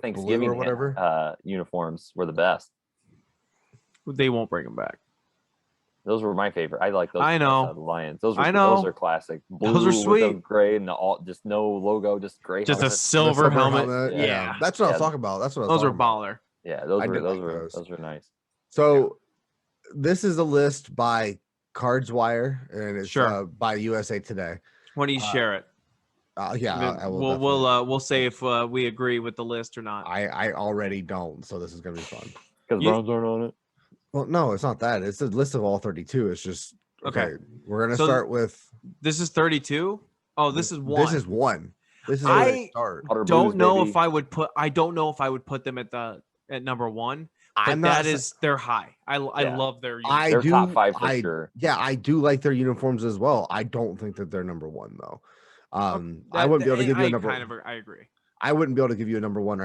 Thanksgiving or whatever uniforms were the best. They won't bring them back. Those were my favorite. I like those. I know. The Lions. Those are classic. Blue those are sweet. With gray and just no logo, just gray. Just helmet. a silver helmet. Yeah. That's what I was talking about. That's what those are baller. Yeah, those were nice. So this is a list by Cardswire, and it's by USA Today. Why don't you share it? Yeah, I will. We'll say if we agree with the list or not. I already don't, so this is gonna be fun. Because Browns aren't on it. Well, no, it's not that. It's a list of all 32. It's just okay. We're gonna start with. This is 32. Oh, this is one. This is one. This is I don't know if I would put them at number one. But they're high. I love their uniforms. They're top five for sure. Yeah, I do like their uniforms as well. I don't think that they're number one though. I wouldn't be able to give you a number. I agree. I wouldn't be able to give you a number one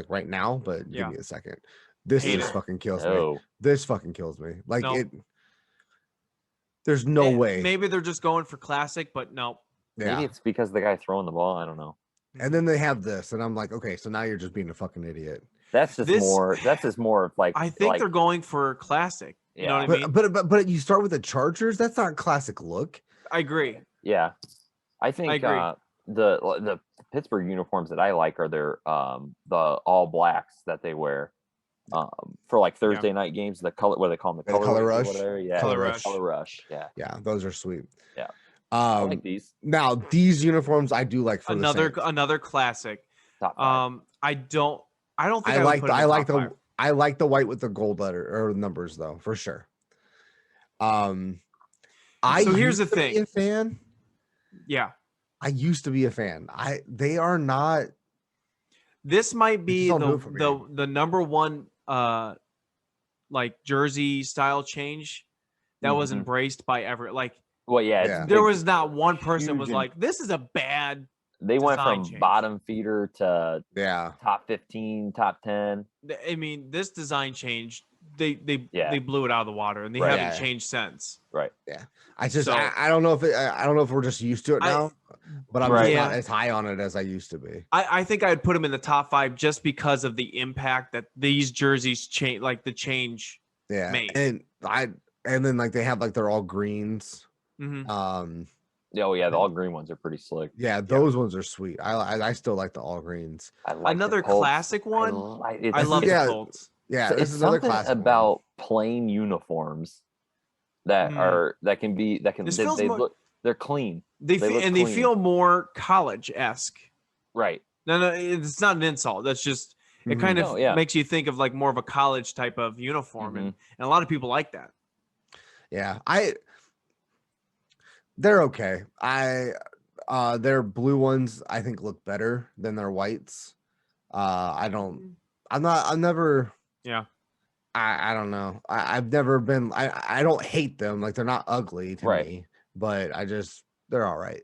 right now, but give me a second. This just fucking kills me. This fucking kills me. Like it. There's no way. Maybe they're just going for classic, but no. Yeah. Maybe it's because the guy throwing the ball. I don't know. And then they have this, and I'm like, okay, so now you're just being a fucking idiot. That's just more of like. I think they're going for classic. You know what I mean? But you start with the Chargers. That's not a classic look. I agree. Yeah, I think the Pittsburgh uniforms that I like are their the all blacks that they wear for like Thursday night games. The color, what do they call them? The color rush. Yeah, color rush. Yeah, those are sweet. Yeah, I like these. Now these uniforms I do like for another classic. Top five. I don't think I like the white with the gold letter or numbers though, for sure. Here's the thing. Be a fan. Yeah. I used to be a fan. They are not. This might be the number one like jersey style change that was embraced by there was not one person was like, this is a bad. They went from bottom feeder to top 15, top 10. I mean, this design change, they blew it out of the water, and they haven't changed since. Right. Yeah. I don't know if we're just used to it now, but I'm just not as high on it as I used to be. I think I'd put them in the top 5 just because of the impact that these jerseys change, like the change. Yeah. Made. And then like they have like they're all greens. Mm-hmm. The all green ones are pretty slick. Yeah, those ones are sweet. I still like the all greens. I like another classic one. I love the Colts. Yeah, it's another classic about plain uniforms that they're clean. They feel more college-esque. Right. No, it's not an insult. That's just it kind of makes you think of like more of a college type of uniform, and a lot of people like that. Yeah, they're okay. Their blue ones I think look better than their whites. I don't know. I've never been. I don't hate them. Like they're not ugly to me, but they're all right.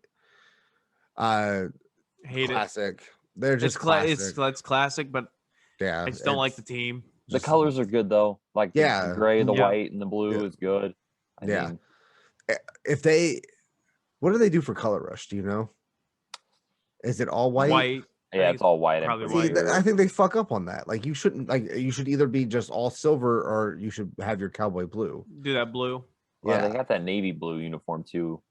Hate classic. They're just classic. It's classic, but I just don't like the team. The colors are good though. Like the gray, the white, and the blue is good. I mean, what do they do for color rush? Do you know? Is it all white? White. Yeah, it's all white. Probably See, white. I think they fuck up on that. Like you shouldn't you should either be just all silver or you should have your cowboy blue. Do that blue. Well, Yeah. they got that navy blue uniform too.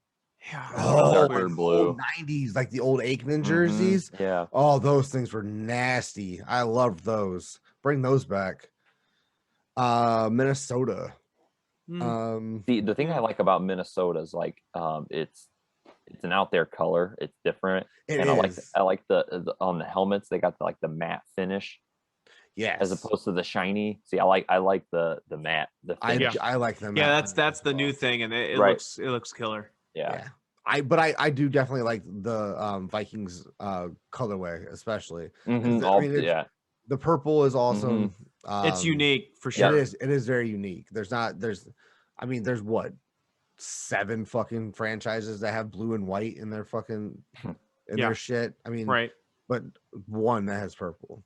Yeah. darker like blue. old 90s, like the old Aikman jerseys. Yeah. Oh, those things were nasty. I loved those. Bring those back. Minnesota. The thing I like about Minnesota is like it's an out there color. It's different. I like the on the helmets they got the matte finish. Yes. As opposed to the shiny. See, I like the matte. I like them. Yeah, that's the new thing, and it Right. looks killer. Yeah. I do definitely like the Vikings colorway, especially. Yeah. The purple is awesome. It's unique for sure. It is very unique. There's what 7 fucking franchises that have blue and white in their fucking their shit. I mean, right. But one that has purple.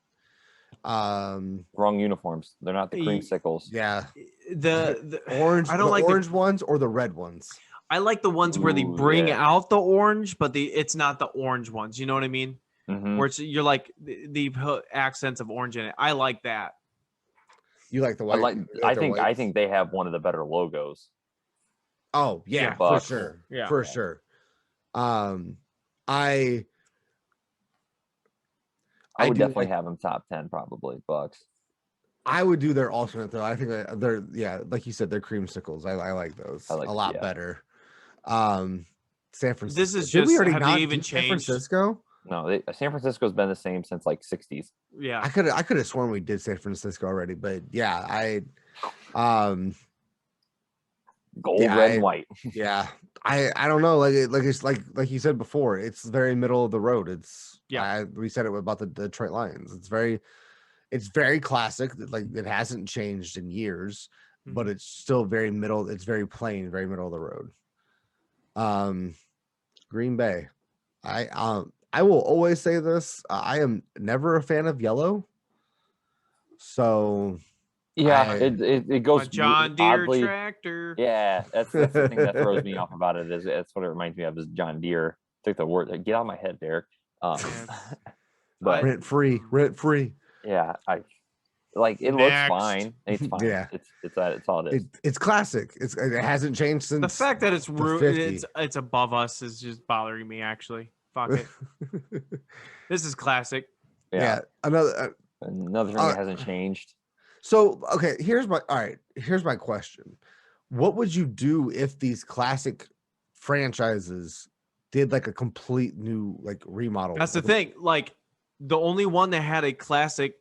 Wrong uniforms. They're not the creamsicles. Yeah. The orange. I don't like the orange ones or the red ones. I like the ones where they bring out the orange, but it's not the orange ones. You know what I mean? Where you're like the accents of orange in it. I like that. You like the white? I think they have one of the better logos. Oh yeah, for sure. Yeah, for sure. I would definitely have them top 10, probably Bucks. I would do their alternate though. I think they're like you said, they're creamsicles. I like those a lot better. San Francisco. This is just have they even changed? San Francisco? No, San Francisco's been the same since like 60s. Yeah, I could have sworn we did San Francisco already, but yeah, gold, red, and white. Yeah, I don't know. Like you said before, it's very middle of the road. It's we said it about the Detroit Lions. It's very classic. Like it hasn't changed in years, but it's still very middle. It's very plain, very middle of the road. Green Bay. I will always say this. I am never a fan of yellow. So yeah, it goes John Deere oddly, tractor. Yeah, that's the thing that throws me off about it. That's what it reminds me of is John Deere. Took the word. Get out of my head, Derek. But rent free. Yeah, it looks fine. It's fine. Yeah, it's all it is. It's classic. It hasn't changed since the fact that it's above us is just bothering me. Actually, fuck it. This is classic. Yeah. Another thing that hasn't changed. So okay, here's my question. What would you do if these classic franchises did like a complete new like remodel? That's the thing. Like the only one that had a classic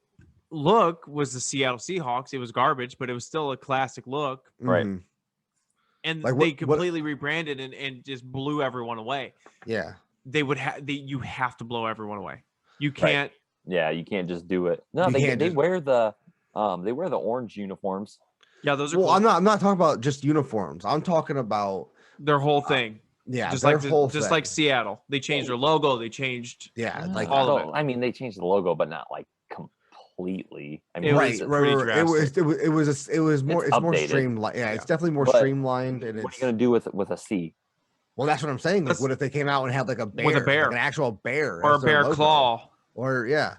look was the Seattle Seahawks. It was garbage, but it was still a classic look. Right. And they completely rebranded and just blew everyone away. Yeah. You have to blow everyone away. You can't. Right. Yeah, you can't just do it. No, they wear the orange uniforms. Yeah, those are cool. I'm not talking about just uniforms. I'm talking about their whole thing. Yeah, just like Seattle. They changed their logo. They changed all of it. I mean, they changed the logo, but not like completely. I mean, it was more streamlined. Yeah, it's definitely more streamlined. And what are you gonna do with a C? Well, that's what I'm saying. Like, what if they came out and had like a bear, with a bear, like an actual bear, or a bear claw, or yeah.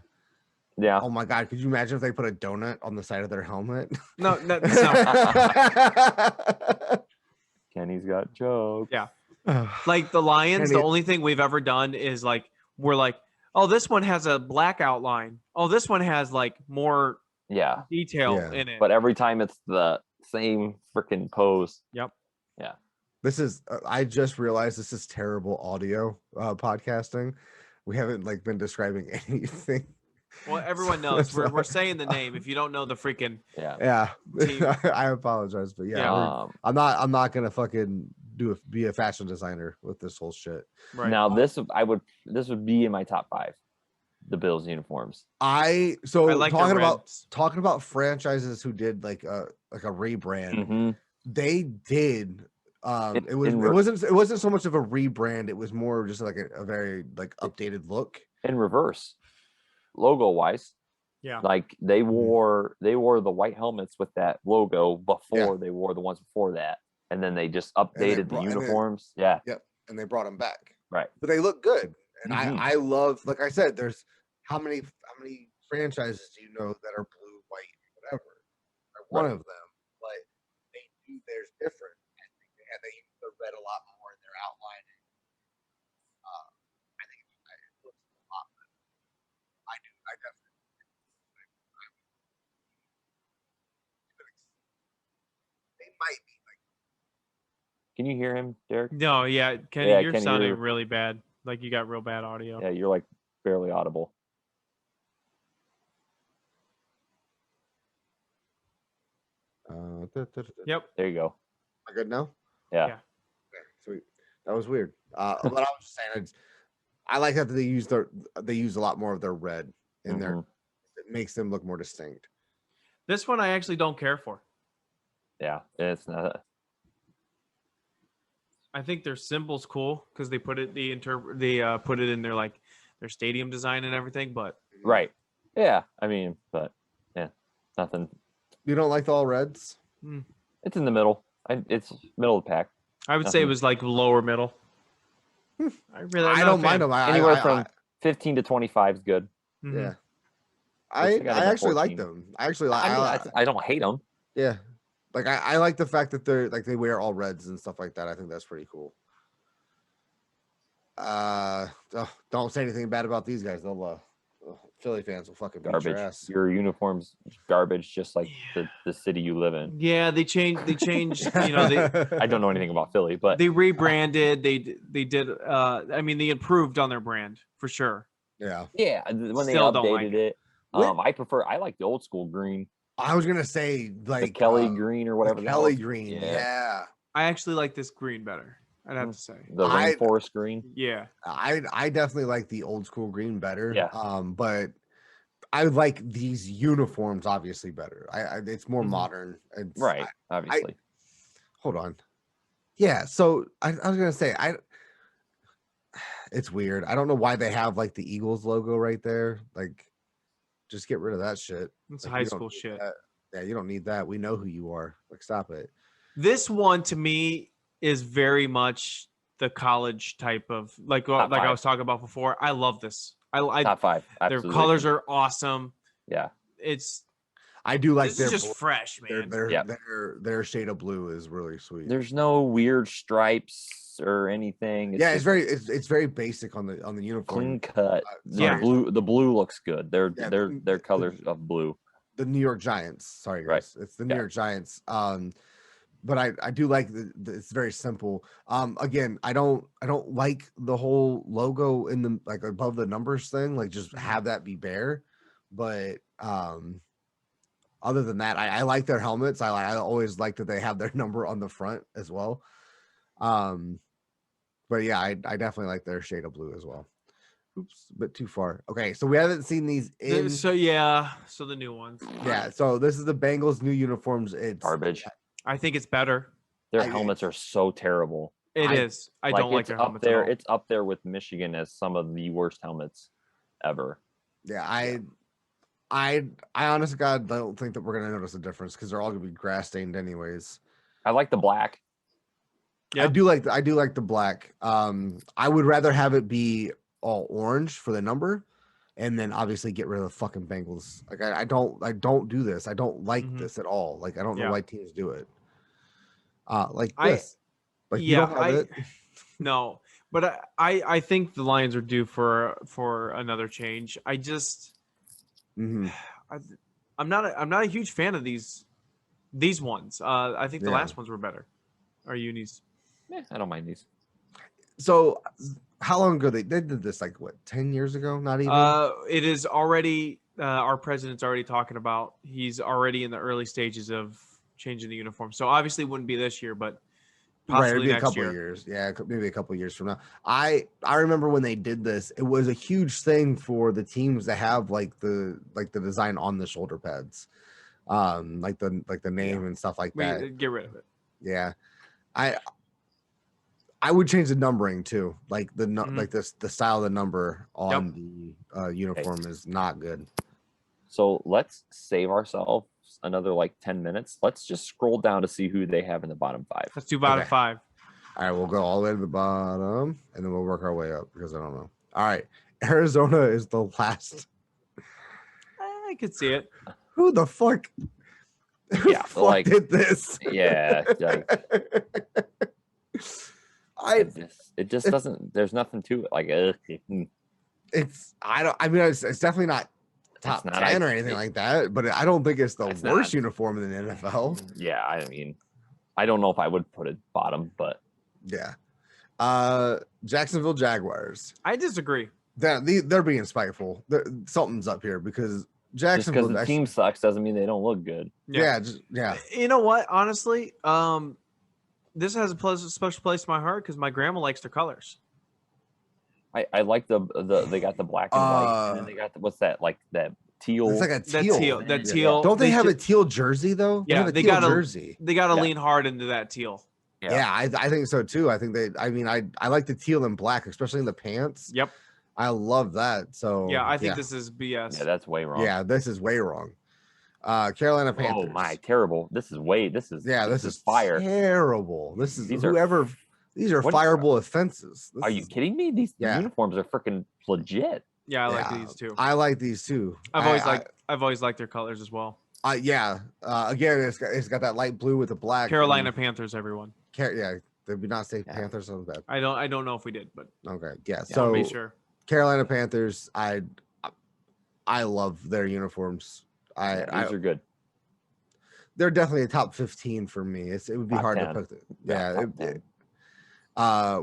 Oh my God! Could you imagine if they put a donut on the side of their helmet? No, that's not. Kenny's got jokes. Yeah, like the Lions. The only thing we've ever done is like we're like, oh, this one has a black outline. Oh, this one has like more detail in it. But every time it's the same freaking pose. Yep. Yeah. This is. I just realized this is terrible audio podcasting. We haven't like been describing anything. Well, everyone knows we're saying the name. If you don't know the freaking I apologize, but I'm not gonna fucking be a fashion designer with this whole shit. Right. Now this would be in my top 5, the Bills uniforms. Like talking about franchises who did like a rebrand. They did. It wasn't so much of a rebrand. It was more just like a very like updated look in reverse. Logo wise, like they wore the white helmets with that logo before they wore the ones before that, and then they just updated the uniforms. And they brought them back, right? But they look good. And I love, like I said, there's how many franchises do you know that are blue, white, whatever? One of them, but they do theirs different, and they use the red a lot more in their outlining. I think it looks a lot better. I do. I definitely. They might be like. Can you hear him, Derek? No, yeah, Kenny, Yeah, you're Kenny, sounding you're- really bad. Like you got real bad audio. Yeah, you're like barely audible. Yep. There you go. Am I good now? Yeah. Yeah. Okay, sweet. That was weird. But I was just saying, I like that they use a lot more of their red in there. It makes them look more distinct. This one I actually don't care for. Yeah, it's not. I think their symbol's cool because they put it put it in their like their stadium design and everything. But Right. Yeah. I mean, but yeah, nothing. You don't like the all reds? It's in the middle. It's middle of the pack. I would say it was like lower middle. I don't mind them. Anywhere from 15 to 25 is good. Mm-hmm. Yeah. I I got actually 14. like them. I actually like. I don't hate them. Yeah, like I like the fact that they're like they wear all reds and stuff like that. I think that's pretty cool. Don't say anything bad about these guys. They'll Philly fans will fucking beat your Garbage. ass. Your uniform's garbage, just like the city you live in. Yeah, they changed. You know, I don't know anything about Philly, but they rebranded. They did. I mean, they improved on their brand for sure. Yeah. yeah, when they Still don't updated like it, I like the old school green, I was gonna say the like Kelly green or whatever. the that Kelly was. green. Yeah. Yeah. I actually like this green better. I'd have to say. The rainforest green. Yeah. I definitely like the old school green better. Yeah. But I like these uniforms obviously better. It's more modern. It's, Right. Obviously. Hold on. Yeah. So I was gonna say it's weird. I don't know why they have like the Eagles logo right there. Like, just get rid of that shit. It's Like, high you don't school need shit. that. Yeah, you don't need that. We know who you are. Like, stop it. This one to me is very much the college type of like I five. was talking about before. I love this. I Top 5. their Absolutely. colors are awesome. Yeah. I do like This their is just fresh, man. their shade of blue is really sweet. There's no weird stripes or anything. It's very basic on the uniform. clean cut. Yeah. The blue looks good. Their colors of blue. The New York Giants. Sorry, guys. Right. It's the New York Giants. But I do like it's very simple. Again, I don't like the whole logo in the like above the numbers thing. Like, just have that be bare. But other than that, I like their helmets. I always like that they have their number on the front as well. But yeah, I definitely like their shade of blue as well. Oops, a bit too far. Okay, so we haven't seen these in. So the new ones. Yeah, so this is the Bengals' new uniforms. It's Garbage. I think it's better. Their helmets are so terrible. It is. I don't like it's their up helmets there. at all. It's up there with Michigan as some of the worst helmets ever. Yeah, I honest to God don't think that we're gonna notice a difference because they're all gonna be grass stained anyways. I like the black. Yeah. I do like the black. I would rather have it be all orange for the number, and then obviously get rid of the fucking Bengals. Like I don't do this. I don't like this at all. Like I don't know why teams do it. Like this. Like you don't have it. No, but I think the Lions are due for another change. I just I'm not a huge fan of these ones. I think the last ones were better. Our unis. I don't mind these. So how long ago they did this? Like what, 10 years ago? Not even. It is already our president's already talking about. He's already in the early stages of changing the uniform. So obviously it wouldn't be this year, but possibly it'd be next a couple year. of years. Yeah, maybe a couple of years from now. I remember when they did this, it was a huge thing for the teams that have like the design on the shoulder pads, like the name and stuff like that. Get rid of it. Yeah, I would change the numbering too. Like like the style of the number on the uniform is not good. So let's save ourselves another like 10 minutes. Let's just scroll down to see who they have in the bottom 5. Let's do bottom 5. All right, we'll go all the way to the bottom and then we'll work our way up because I don't know. All right. Arizona is the last. I could see it. Who the fuck? Who Yeah, the fuck did this? Yeah, like it just doesn't. There's nothing to it. Like it's it's definitely not top 10 or anything like that, but I don't think it's the worst uniform in the NFL. Yeah, I mean, I don't know if I would put it bottom, but yeah. Jacksonville Jaguars. I disagree. They're being spiteful. Something's up here because Jacksonville. Just because the team sucks doesn't mean they don't look good. Yeah. You know what? Honestly, this has a special place in my heart because my grandma likes their colors. I like they got the black and white, and then they got what's that, like that teal? It's like a teal. That teal. Don't they have a teal jersey though? Yeah, they got a jersey. They got to lean hard into that teal. Yeah, I think so too. I think I like the teal and black, especially in the pants. Yep. I love that. So yeah, I think this is BS. Yeah, that's way wrong. Yeah, this is way wrong. Carolina Panthers. Oh my, terrible. This is fire. Terrible. These are fireable offenses. Are you kidding me? These uniforms are freaking legit. Yeah, I like these too. I like these too. I've always liked their colors as well. Again, it's got that light blue with the black. Carolina Panthers, everyone. Did we not say Panthers on that? I don't know if we did, but okay. Yeah. So be sure. Carolina Panthers, I love their uniforms. These are good. They're definitely a top 15 for me. It would be top hard 10. to put.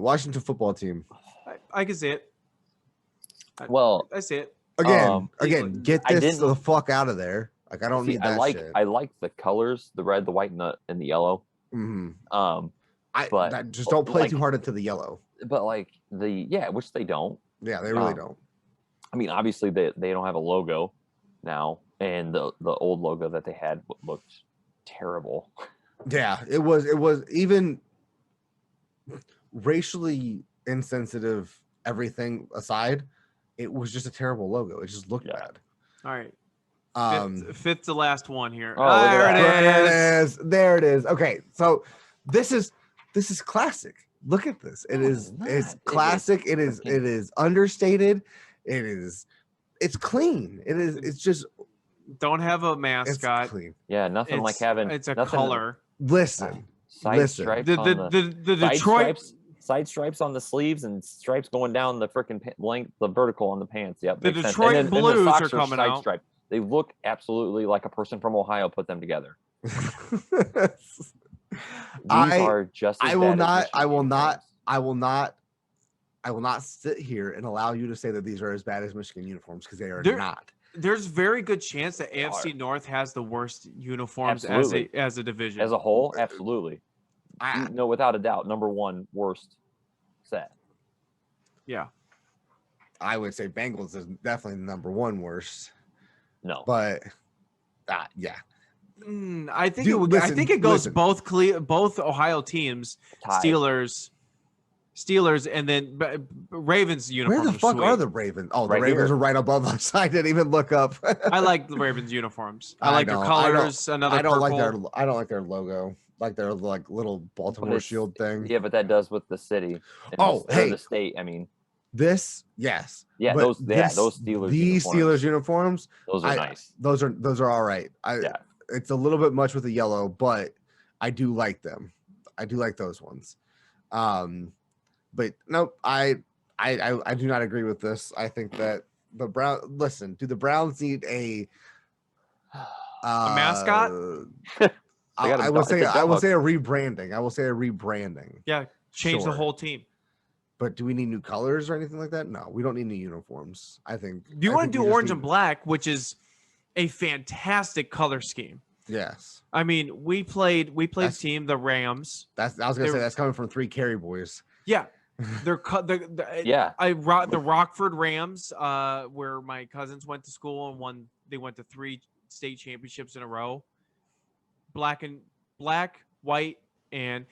Washington football team. I can see it. I see it. Again, get this the fuck out of there. Like I don't need that shit. I like the colors, the red, the white, and the yellow. Mm-hmm. But just don't play too hard into the yellow. But like which they don't. Yeah, they really don't. I mean, obviously they don't have a logo now, and the old logo that they had looked terrible. Yeah, it was even racially insensitive. Everything aside, it was just a terrible logo. It just looked bad. All right. Fifth to last one here. Oh, there it is. Okay, so this is classic. Look at this. It's classic. It is understated. It's clean. It's just don't have a mascot. It's clean. Yeah, nothing like having it's a color. Listen. Stripes the Detroit side stripes on the sleeves and stripes going down the freaking length, the vertical on the pants. Yep. The Detroit Blues are coming out. Striped. They look absolutely like a person from Ohio put them together. Are just. I will not sit here and allow you to say that these are as bad as Michigan uniforms because they are not. There's very good chance that AFC North has the worst uniforms as a division. As a whole, absolutely. No, without a doubt, number one worst set. Yeah. I would say Bengals is definitely the number one worst. No. But yeah. I think it goes both Ohio teams, tied. Steelers, and then Ravens uniforms. Where the fuck are the Ravens? Oh, the Ravens are right above us. I didn't even look up. I like the Ravens uniforms. I like their colors. I don't like their logo. Like their little Baltimore Shield thing. Yeah, but that does with the city. The state. I mean, this yes. Yeah, those Steelers. These Steelers uniforms. Those are nice. Those are all right. It's a little bit much with the yellow, but I do like them. I do like those ones. But no, I do not agree with this. I think that the Browns need a mascot? I will say a rebranding. Yeah, change the whole team. But do we need new colors or anything like that? No, we don't need new uniforms. I think. Do you want to do orange and black, which is a fantastic color scheme? Yes. I mean, we played team the Rams. I was gonna say that's coming from 3 Cary boys. Yeah. The Rockford Rams, where my cousins went to school and they went to 3 state championships in a row. Black, white, and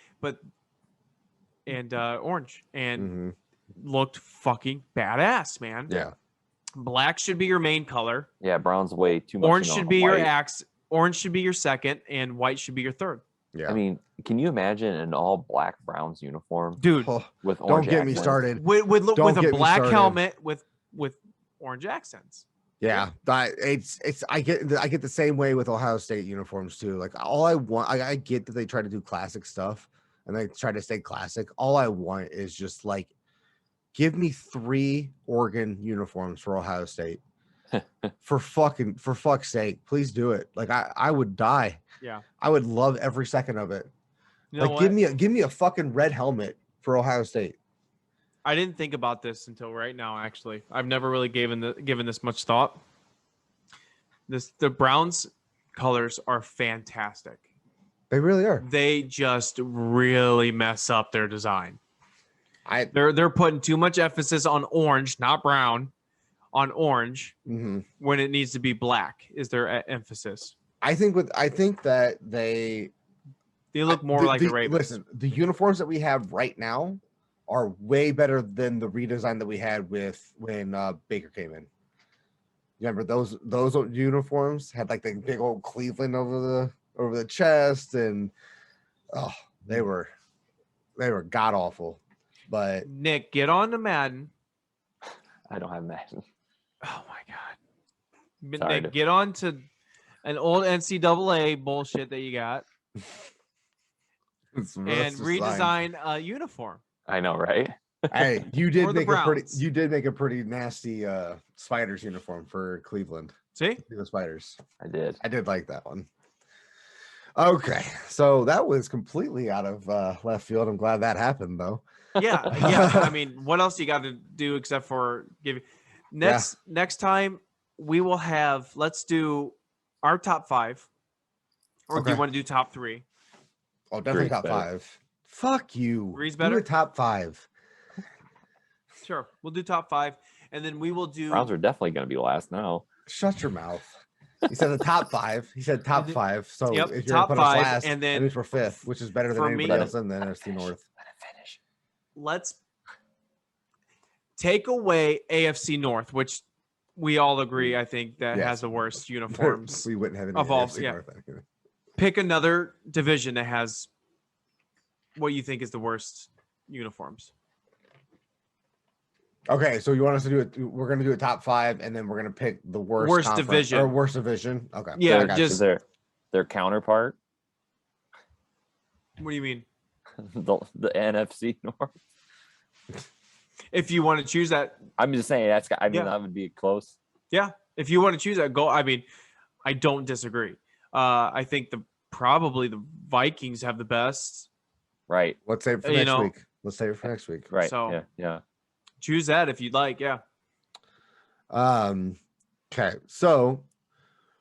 orange, and looked fucking badass, man. Yeah. Black should be your main color. Yeah, brown's way too much. Orange should be your second, and white should be your third. Yeah. I mean, can you imagine an all black Browns uniform, dude? with Don't orange get me accents? started. With Don't a get me black started. helmet with orange accents. Yeah, it's I get the same way with Ohio State uniforms too. Like all I want, I get that they try to do classic stuff and they try to stay classic. All I want is just like, give me 3 Oregon uniforms for Ohio State. for fuck's sake, please do it. Like I would die. Yeah, I would love every second of it. you know Like what? give me a fucking red helmet for Ohio State. I didn't think about this until right now. Actually, I've never really given this much thought. The Browns colors are fantastic. They really are. They just really mess up their design. They're putting too much emphasis on orange, not brown, on orange when it needs to be black. Is their emphasis? I think that they look more like the Ravens. Listen, the uniforms that we have right now are way better than the redesign that we had when Baker came in. Remember those uniforms had like the big old Cleveland over the chest, and they were god awful. But Nick, get on to Madden. I don't have Madden. Oh my god. Nick, get on to an old NCAA bullshit that you got. And redesign a uniform. I know, right? Hey, you did make a pretty nasty Spiders uniform for Cleveland. See the Spiders. I did like that one. Okay, so that was completely out of left field. I'm glad that happened though. Yeah. I mean, what else you got to do except for give next time we will have, let's do our top 5, or do you want to do top 3? Oh, definitely top 5. Fuck you. 3's better. Do a top 5. Sure, we'll do top 5, and then we will do. Browns are definitely going to be last now. Shut your mouth. He said the top 5. He said top 5. So if you're top gonna put us 5, last, and then that means we're 5th, which is better than anybody else in the NFC North. Let it finish. Let's take away AFC North, which we all agree, I think, that has the worst uniforms. We wouldn't have any of all. AFC North. Pick another division that has what you think is the worst uniforms. Okay, so you want us to do it? We're going to do a top 5, and then we're going to pick the worst division or worst division. Okay, yeah, just their counterpart. What do you mean? the NFC North. If you want to choose that, I'm just saying that would be close. Yeah, if you want to choose that, go. I mean, I don't disagree. I think probably the Vikings have the best. Right. Let's save it for next week. Let's save it for next week. Right. So yeah. Choose that if you'd like. Yeah. Okay. So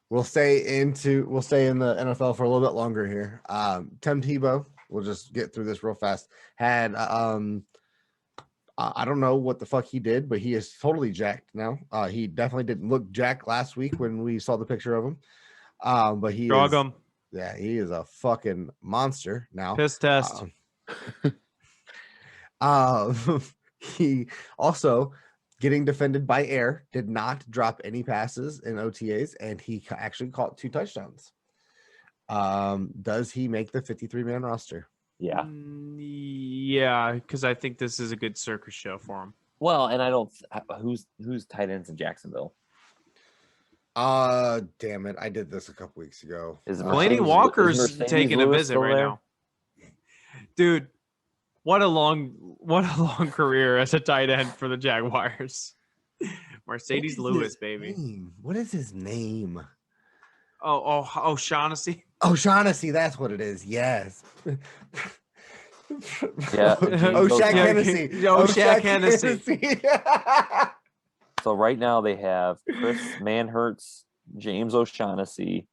we'll stay in the NFL for a little bit longer here. Tim Tebow, we'll just get through this real fast. Had I don't know what the fuck he did, but he is totally jacked now. He definitely didn't look jacked last week when we saw the picture of him. But he Drug him. Yeah, he is a fucking monster now. Piss test. He also, getting defended by air, did not drop any passes in OTAs, and he actually caught 2 touchdowns. Does he make the 53-man roster? Yeah. Yeah, because I think this is a good circus show for him. Well, and I don't. Who's tight ends in Jacksonville? Damn it! I did this a couple weeks ago. Is Blaney Walker's taking a visit right now, dude. What a long career as a tight end for the Jaguars. Mercedes Lewis, baby. What is his name? Oh, Shaughnessy. Oh, Shaughnessy, that's what it is. Yes. Yeah. Shaq Hennessy. Shaq Hennessy. So right now they have Chris Manhertz, James O'Shaughnessy,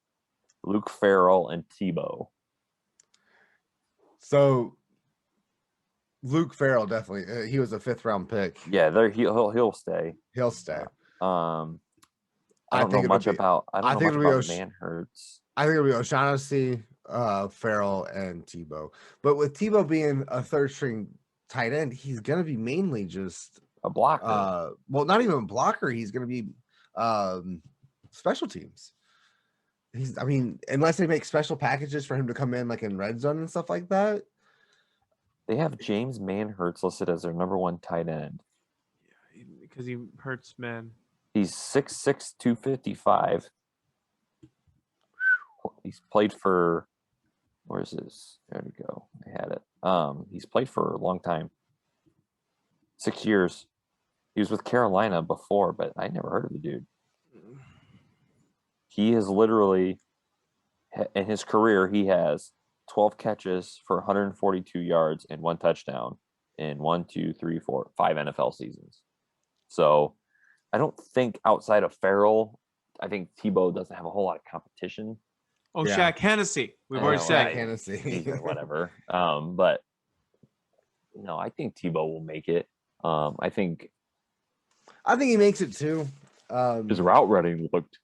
Luke Farrell, and Tebow. So Luke Farrell definitely. He was a 5th round pick. Yeah, he'll stay. He'll stay. I don't know much about Manhertz. I think it'll be O'Shaughnessy, Farrell, and Tebow. But with Tebow being a 3rd string tight end, he's gonna be mainly just a blocker. Well, not even a blocker. He's gonna be special teams. I mean, unless they make special packages for him to come in like in red zone and stuff like that. They have James Manhurts listed as their number 1 tight end. Yeah, because he hurts men. He's 6'6", 255. He's played for, where's his? There we go. I had it. He's played for a long time. 6 years. He was with Carolina before, but I never heard of the dude. He has literally, in his career, he has 12 catches for 142 yards and 1 touchdown in 5 NFL seasons. So I don't think outside of Farrell, I think Tebow doesn't have a whole lot of competition. Oh, yeah. Shaq Hennessy. We've already said Hennessy. Whatever. But no, I think Tebow will make it. I think he makes it too. His route running looked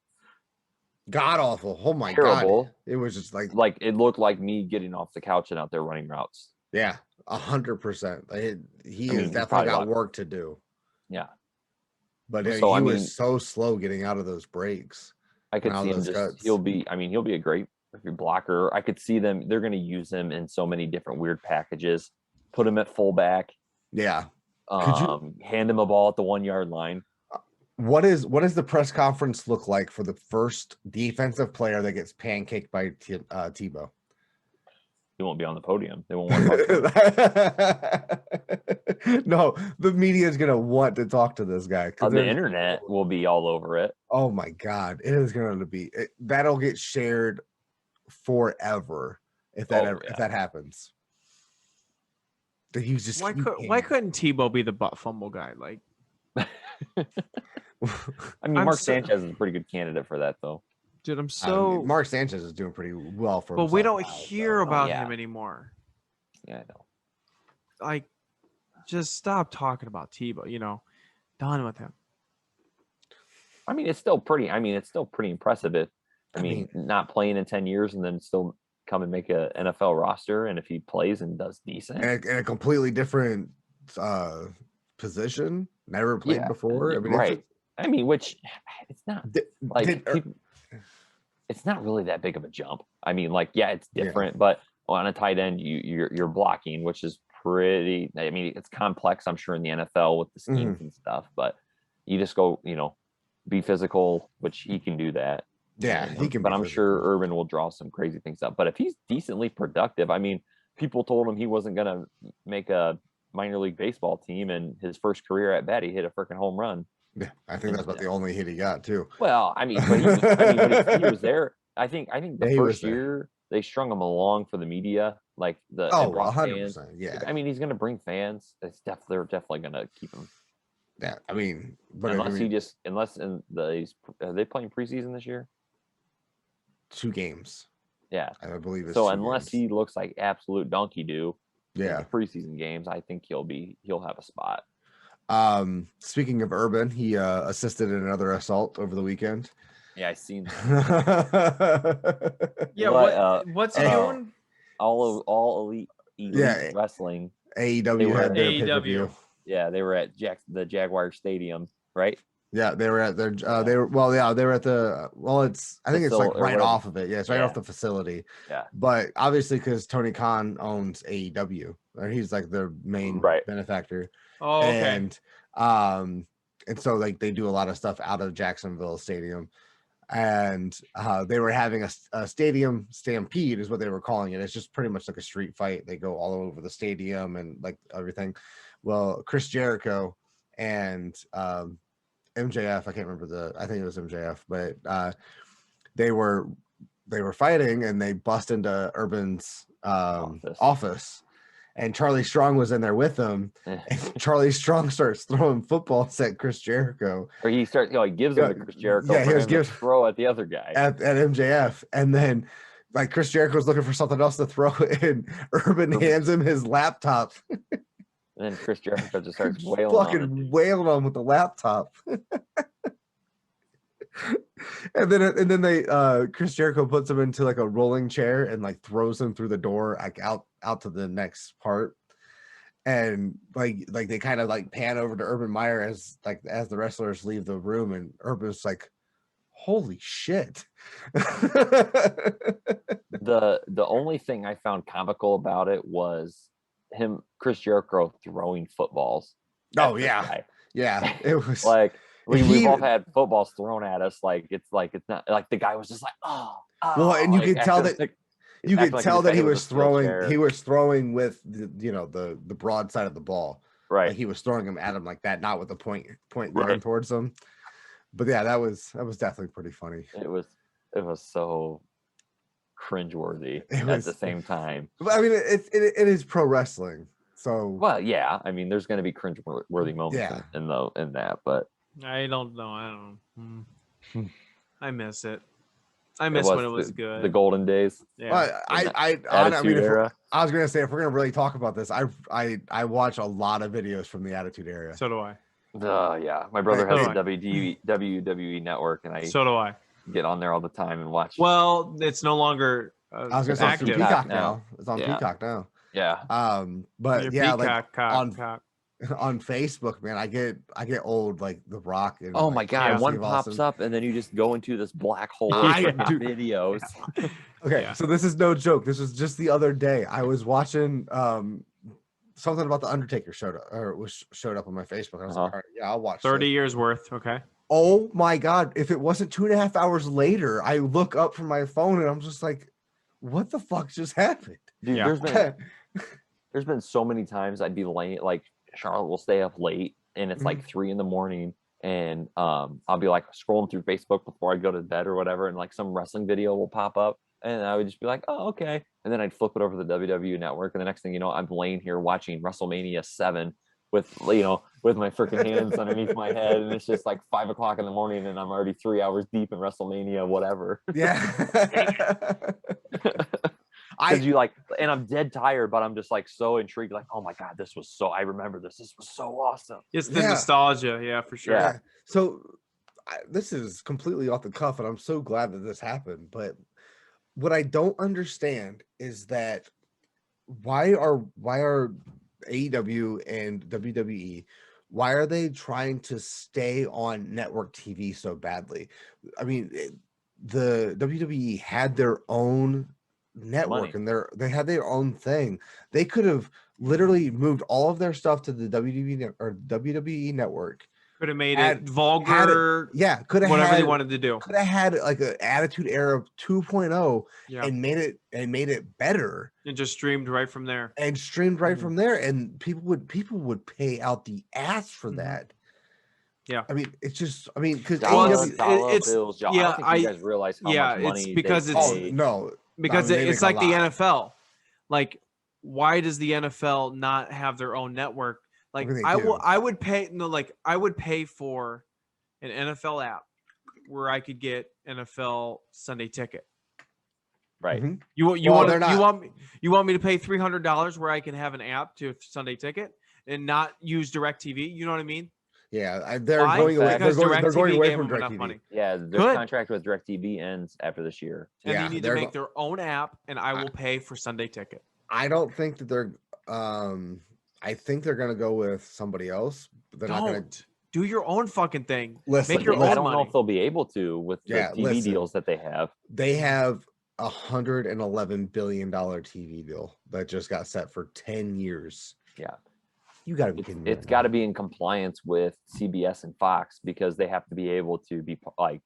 god awful. Oh my terrible. God. It was just like it looked like me getting off the couch and out there running routes. Yeah, 100%. He has definitely got work to do. Yeah. But he was so slow getting out of those breaks. I could see him he'll be a great blocker. I could see they're going to use him in so many different weird packages. Put him at fullback. Yeah. Hand him a ball at the 1 yard line. What does the press conference look like for the first defensive player that gets pancaked by Tebow? He won't be on the podium. They won't want to talk to him. No, the media is going to want to talk to this guy. The internet will be all over it. Oh my God. It is going to be, that'll get shared forever if that happens. He was just, why couldn't Tebow be the butt fumble guy? Like, I mean, Mark Sanchez is a pretty good candidate for that, though. Dude, Mark Sanchez is doing pretty well for himself. But we don't hear about him anymore. Yeah, I know. Like, just stop talking about Tebow. Done with him. I mean, it's still pretty impressive. Not playing in 10 years and then still come and make a NFL roster, and if he plays and does decent, and a completely different position, never played before. Right. Which it's not it's not really that big of a jump. It's different, but on a tight end, you're blocking, which is pretty. It's complex, I'm sure, in the NFL with the schemes and stuff. But you just go, be physical, which he can do that. Yeah, he can. But I'm sure Urban will draw some crazy things up. But if he's decently productive, people told him he wasn't going to make a minor league baseball team, and his first career at bat, he hit a freaking home run. Yeah, I think that's about the only hit he got too. Well, but he was there. I think the first year they strung him along for the media, like the 100%. Yeah. He's going to bring fans. They're definitely going to keep him. Yeah, but unless are they playing preseason this year? 2 games. Yeah, I believe it's so. Unless he looks like absolute donkey do, in the preseason games, I think he'll have a spot. Speaking of Urban, he assisted in another assault over the weekend. Yeah, I seen that. Yeah, what's he doing? All elite wrestling. AEW had their pay-per-view. Yeah, they were at the Jaguar Stadium, right? Yeah, they were at their they were at the I think it's like right off of it. Yeah, it's right off the facility. Yeah. But obviously because Tony Khan owns AEW, or he's like their main benefactor. Oh, okay. And so like they do a lot of stuff out of Jacksonville Stadium. And they were having a stadium stampede is what they were calling it. It's just pretty much like a street fight. They go all over the stadium and like everything. Well, Chris Jericho and MJF, I can't remember I think it was MJF, but they were fighting and they bust into Urban's office. And Charlie Strong was in there with them. And Charlie Strong starts throwing footballs at Chris Jericho. Or he starts, he gives him to Chris Jericho. Yeah, he gives throw at the other guy. At MJF. And then like Chris Jericho's looking for something else to throw, and Urban hands him his laptop. And then Chris Jericho just starts wailing on with the laptop. and then they Chris Jericho puts him into like a rolling chair and like throws him through the door like out to the next part. And like they kind of like pan over to Urban Meyer as the wrestlers leave the room, and Urban's like, Holy shit. The only thing I found comical about it was Chris Jericho throwing footballs. Oh yeah. Yeah. It was like we've all had footballs thrown at us. It's not like the guy was just like, oh well, and you like, could tell that you could tell that he was throwing with the broad side of the ball. Right. Like he was throwing them at him like that, not with the point going towards them. But yeah, that was definitely pretty funny. It was so cringeworthy at the same time. I mean, it is pro wrestling. So well, yeah. I mean, there's going to be cringeworthy moments in that, but I don't know. I miss it. I miss when it was good. The golden days. Yeah. Well, I mean, I was gonna say, if we're gonna really talk about this, I watch a lot of videos from the Attitude Era. So do I. Yeah, my brother has a WWE network, and so do I get on there all the time and watch. Well, it's no longer. I was gonna say it's on Peacock now. It's on Peacock now. Yeah. But yeah, like on Facebook, man, I get old like The Rock. And, oh my god, one pops up and then you just go into this black hole of videos. Okay, so this is no joke. This was just the other day. I was watching something about the Undertaker showed up on my Facebook. I was like, all right, yeah, I'll watch 30 years worth. Okay. Oh my god, if it wasn't 2.5 hours later, I look up from my phone and I'm just like, what the fuck just happened? Dude, there's been so many times I'd be late, like Charlotte will stay up late and it's like 3 a.m. and I'll be like scrolling through Facebook before I go to bed or whatever, and like some wrestling video will pop up and I would just be like, oh, okay. And then I'd flip it over to the WWE network, and the next thing you know, I'm laying here watching WrestleMania 7 with my freaking hands underneath my head, and it's just like 5 o'clock in the morning and I'm already 3 hours deep in WrestleMania, whatever. Yeah. And I'm dead tired, but I'm just like so intrigued, like, oh my god, I remember this was so awesome. It's the nostalgia. Yeah, for sure. Yeah. So this is completely off the cuff, and I'm so glad that this happened, but what I don't understand is that why are AEW and WWE, why are they trying to stay on network TV so badly? I mean, the WWE had their own network and they had their own thing. They could have literally moved all of their stuff to the WWE network. Could have made it vulgar. Could have whatever they wanted to do. Could have had like an Attitude Era 2.0 and made it better. And just streamed right from there. And people would pay out the ass for that. Yeah, I mean, it's just, I mean, because bills, John. I don't think you guys realize how much money it's because it's like the NFL. Like, why does the NFL not have their own network? Like, I would pay for an NFL app where I could get NFL Sunday Ticket. Right. Mm-hmm. You want me to pay $300 where I can have an app to Sunday Ticket and not use DirecTV? You know what I mean? Yeah, they're going away from DirecTV. Yeah, their contract with DirecTV ends after this year. And they need to make their own app, and I will pay for Sunday Ticket. I don't think that they're I think they're gonna go with somebody else. But they're not gonna do your own fucking thing. Listen, make your own money. I don't know if they'll be able to with the TV deals that they have. They have $111 billion TV deal that just got set for 10 years. Yeah. You got to be kidding me. It's got to be in compliance with CBS and Fox, because they have to be able to be like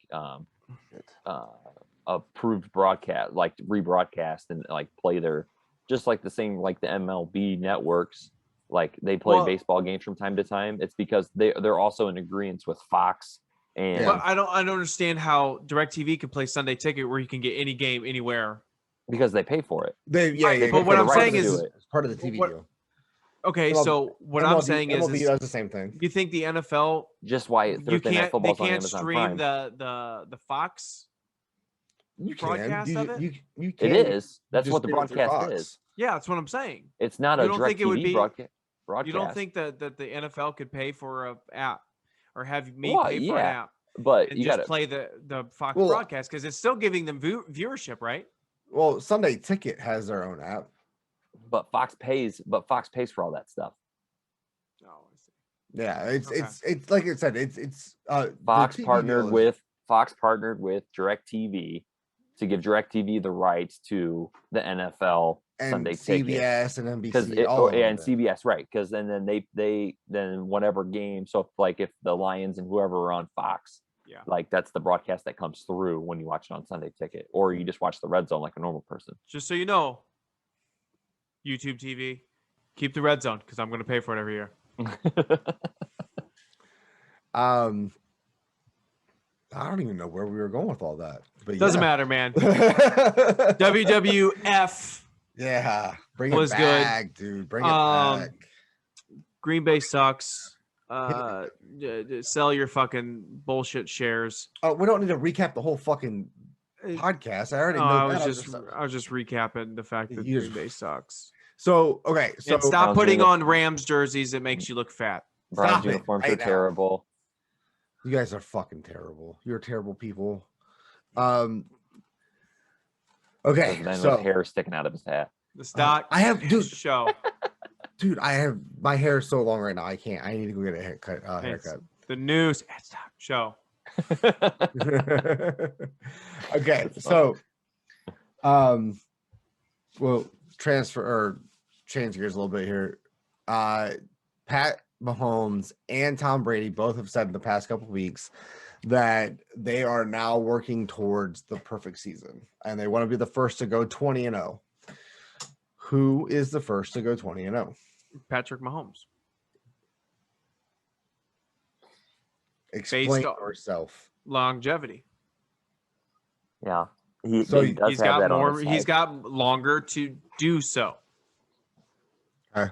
approved broadcast, like rebroadcast and like play their, just like the same, like the MLB networks, like they play baseball games from time to time. It's because they're also in agreement with Fox. And but I don't understand how DirecTV can play Sunday Ticket where you can get any game anywhere, because they pay for it. But what I'm saying is it's part of the TV deal. Okay, so what I'm saying is does the same thing. You think the NFL just why Thursday Night Football's on Amazon stream Prime. the Fox broadcast of it? You can. It is. That's what the broadcast is. Yeah, that's what I'm saying. It's not a DirecTV broadcast. You don't think that the NFL could pay for an app or have me pay for an app, but and you just gotta play the Fox broadcast, because it's still giving them viewership, right? Well, Sunday Ticket has their own app, but Fox pays for all that stuff. Oh, I see. Yeah, it's like I said, it's Fox partnered with Fox partnered with DirecTV to give DirecTV the rights to the NFL and Sunday CBS ticket. and Because NBC, and CBS, right? Because then they whatever game. So if the Lions and whoever are on Fox, like that's the broadcast that comes through when you watch it on Sunday Ticket, or you just watch the Red Zone like a normal person. Just so you know, YouTube TV, keep the Red Zone because I'm going to pay for it every year. I don't even know where we were going with all that, but doesn't matter, man. WWF. Yeah, bring it back, dude. Bring it back. Green Bay sucks. Sell your fucking bullshit shares. Oh, we don't need to recap the whole fucking podcast. I already know. I was just recapping the fact that Green Bay sucks. So okay, so and stop putting on Rams jerseys. It makes you look fat. Browns uniforms are terrible. You guys are fucking terrible. You're terrible people. Okay, man with hair sticking out of his hat. The stock. I have, dude. Show. Dude, I have my hair is so long right now. I can't. I need to go get a haircut. The news stock show. Okay, so, well, change gears a little bit here. Pat Mahomes and Tom Brady both have said in the past couple of weeks that they are now working towards the perfect season, and they want to be the first to go 20-0. Who is the first to go 20-0? Patrick Mahomes. Explain yourself. Longevity. Yeah. He's got longer to do so. Okay.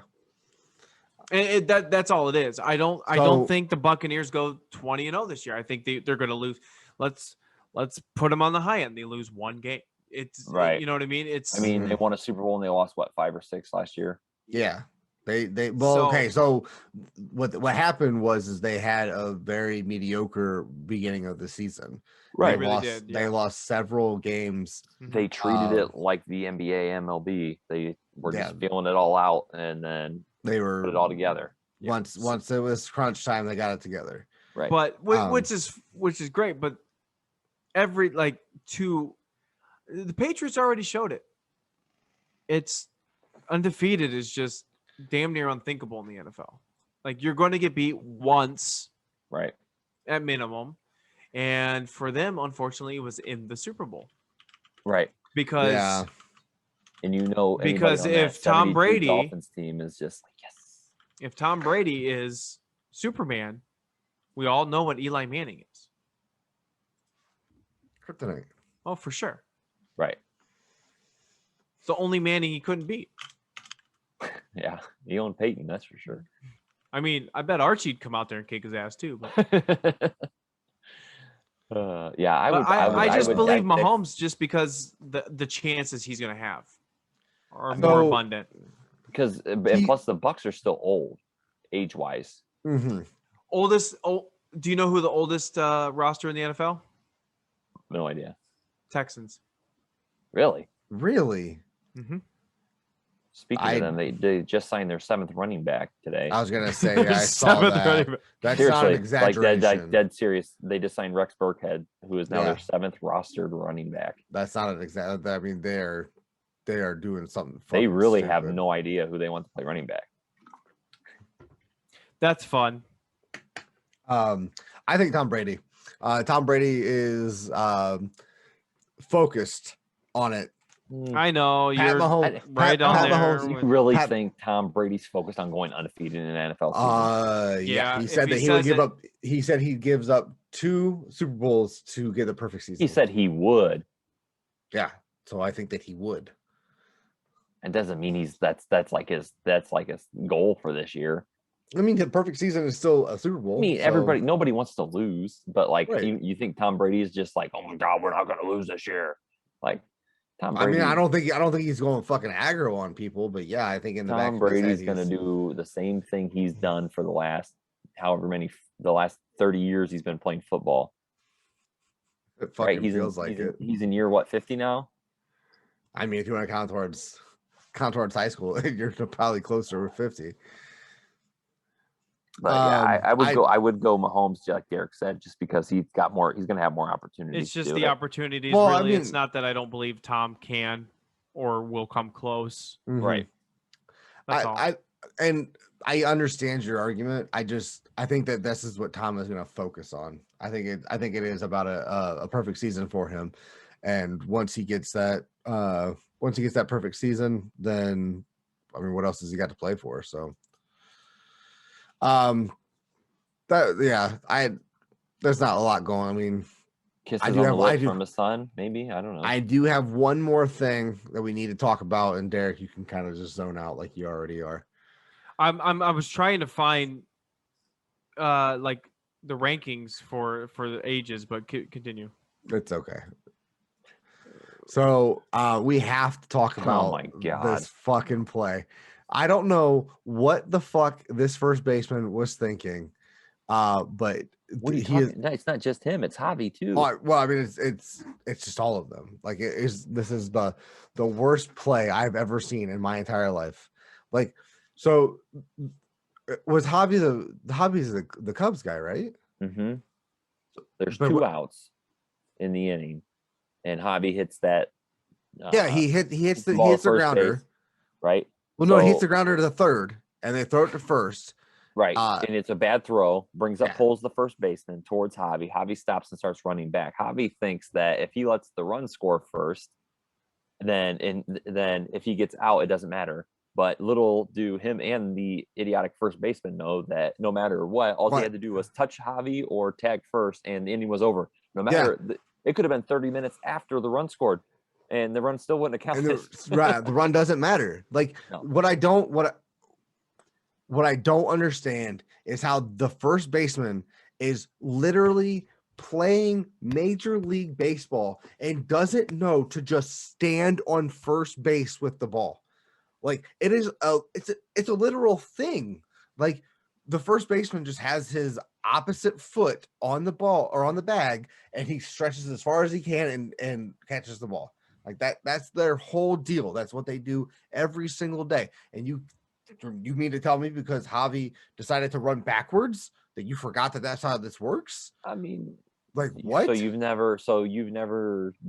And that's all it is. I don't think the Buccaneers go 20-0 this year. I think they're going to lose. Let's put them on the high end. They lose one game. It's right. You know what I mean? They won a Super Bowl and they lost 5 or 6 last year. Yeah. So what happened was they had a very mediocre beginning of the season. Right. They lost several games. They treated it like the NBA, MLB. They were just feeling it all out, and then they were put it all together. Once it was crunch time, they got it together. Right. But which is great. But the Patriots already showed it. It's undefeated is just damn near unthinkable in the NFL. Like, you're going to get beat once, right, at minimum, and for them, unfortunately, it was in the Super Bowl, right? Because if Tom Brady Dolphins team is just like, yes, if Tom Brady is Superman, we all know what Eli Manning is. Kryptonite. Oh, for sure. Right. It's the only Manning he couldn't beat. Yeah, he owned Peyton, that's for sure. I mean, I bet Archie'd come out there and kick his ass too. But I just believe Mahomes just because the chances he's going to have are more abundant. Because plus the Bucks are still old, age-wise. Mm-hmm. Do you know who the oldest roster in the NFL? No idea. Texans. Really? Mm-hmm. Speaking of them, they just signed their 7th running back today. I was gonna say, I saw that. That's seriously, not an exaggeration. Like dead serious. They just signed Rex Burkhead, who is now their 7th rostered running back. That's not an exact. I mean, they are doing something. They really have no idea who they want to play running back. That's fun. I think Tom Brady. Tom Brady is focused on it. I know you're right on there. You really think Tom Brady's focused on going undefeated in an NFL season? Yeah. He said that he would give up. He said he gives up 2 Super Bowls to get the perfect season. He said he would. Yeah. So I think that he would. It doesn't mean that's like his goal for this year. I mean, the perfect season is still a Super Bowl. I mean, nobody wants to lose, but like, you think Tom Brady is just like, oh my God, we're not going to lose this year. Like, Tom Brady. I don't think he's going fucking aggro on people, but yeah, I think in the Tom Brady's going to do the same thing he's done for the last the last 30 years he's been playing football. It fucking feels like it. He's in year 50 now? I mean, if you want to count towards high school, you're probably closer to 50. But yeah, I would go Mahomes, like Derek said, just because he's got more. He's going to have more opportunities. It's just to do the it. opportunities. Well, really, I mean, it's not that I don't believe Tom can or will come close. Right. That's all. I understand your argument. I think that this is what Tom is going to focus on. I think it is about a perfect season for him, and once he gets that perfect season, then I mean, what else has he got to play for? So, there's not a lot going. I mean, kisses on the lips from his son, maybe. I don't know. I do have one more thing that we need to talk about, and Derek, you can kind of just zone out like you already are. I was trying to find like the rankings for the ages, but continue. It's okay. So we have to talk about this fucking play. I don't know what the fuck this first baseman was thinking, but it's not just him; it's Javi too. Well, I mean, it's just all of them. Like this is the worst play I've ever seen in my entire life. Like, so was Javi's the Cubs guy, right? Mm-hmm. There's two outs in the inning, and Javi hits that. He hits the grounder, base, right? Well, no, he hits the grounder to the third, and they throw it to first. Right, and it's a bad throw. Pulls the first baseman towards Javi. Javi stops and starts running back. Javi thinks that if he lets the run score first, then if he gets out, it doesn't matter. But little do him and the idiotic first baseman know that no matter what, all he had to do was touch Javi or tag first, and the inning was over. No matter, it could have been 30 minutes after the run scored, and the run still wouldn't have counted. Right, the run doesn't matter. Like what I don't understand is how the first baseman is literally playing Major League Baseball and doesn't know to just stand on first base with the ball. Like it's a literal thing. Like the first baseman just has his opposite foot on the ball or on the bag, and he stretches as far as he can and catches the ball. Like that's their whole deal. That's what they do every single day. And you mean to tell me because Javi decided to run backwards that you forgot that that's how this works? I mean, like what? So you've never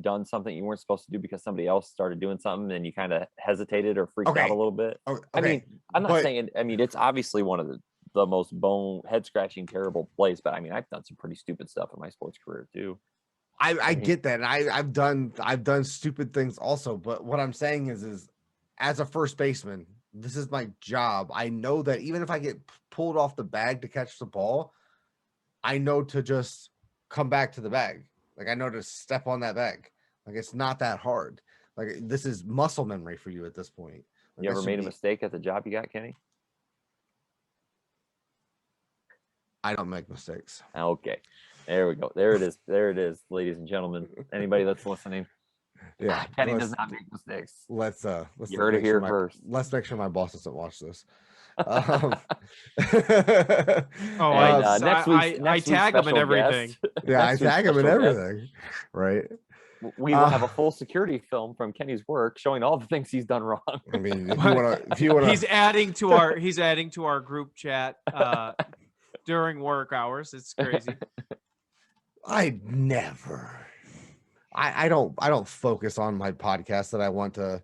done something you weren't supposed to do because somebody else started doing something and you kind of hesitated or freaked out a little bit. Okay. I mean, I'm not saying. I mean, it's obviously one of the most head scratching, terrible plays. But I mean, I've done some pretty stupid stuff in my sports career too. I get that. I've done stupid things also. But what I'm saying is as a first baseman, this is my job. I know that even if I get pulled off the bag to catch the ball, I know to just come back to the bag. Like I know to step on that bag. Like it's not that hard. Like this is muscle memory for you at this point. Like, you ever made a mistake at the job you got, Kenny? I don't make mistakes. Okay. There we go. There it is. There it is, ladies and gentlemen. Anybody that's listening. Yeah. Kenny does not make mistakes. Let's you heard it here first. Let's make sure my boss doesn't watch this. Next week I tag him in everything. Yeah, I tag him in everything. Right. We will have a full security film from Kenny's work showing all the things he's done wrong. I mean, if you want to, he's adding to our group chat during work hours. It's crazy. I don't focus on my podcast that I want to,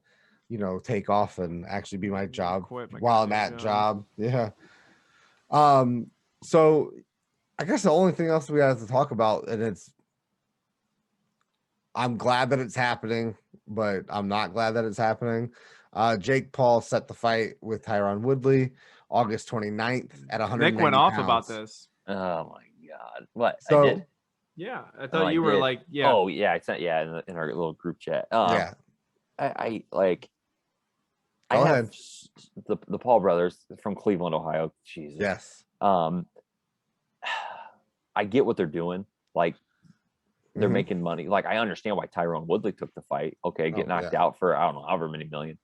take off and actually be my job while I'm at job. Yeah. So I guess the only thing else we have to talk about, and I'm glad that it's happening, but I'm not glad that it's happening. Jake Paul set the fight with Tyron Woodley August 29th at 100. Nick went off about this. Oh my God. What? So, I did? Yeah. I thought you were like, yeah. Oh yeah. I sent, in our little group chat. Yeah. I Go ahead. The Paul brothers from Cleveland, Ohio. Jesus. Yes. I get what they're doing. Like they're making money. Like I understand why Tyron Woodley took the fight. Okay, get knocked out for I don't know however many million.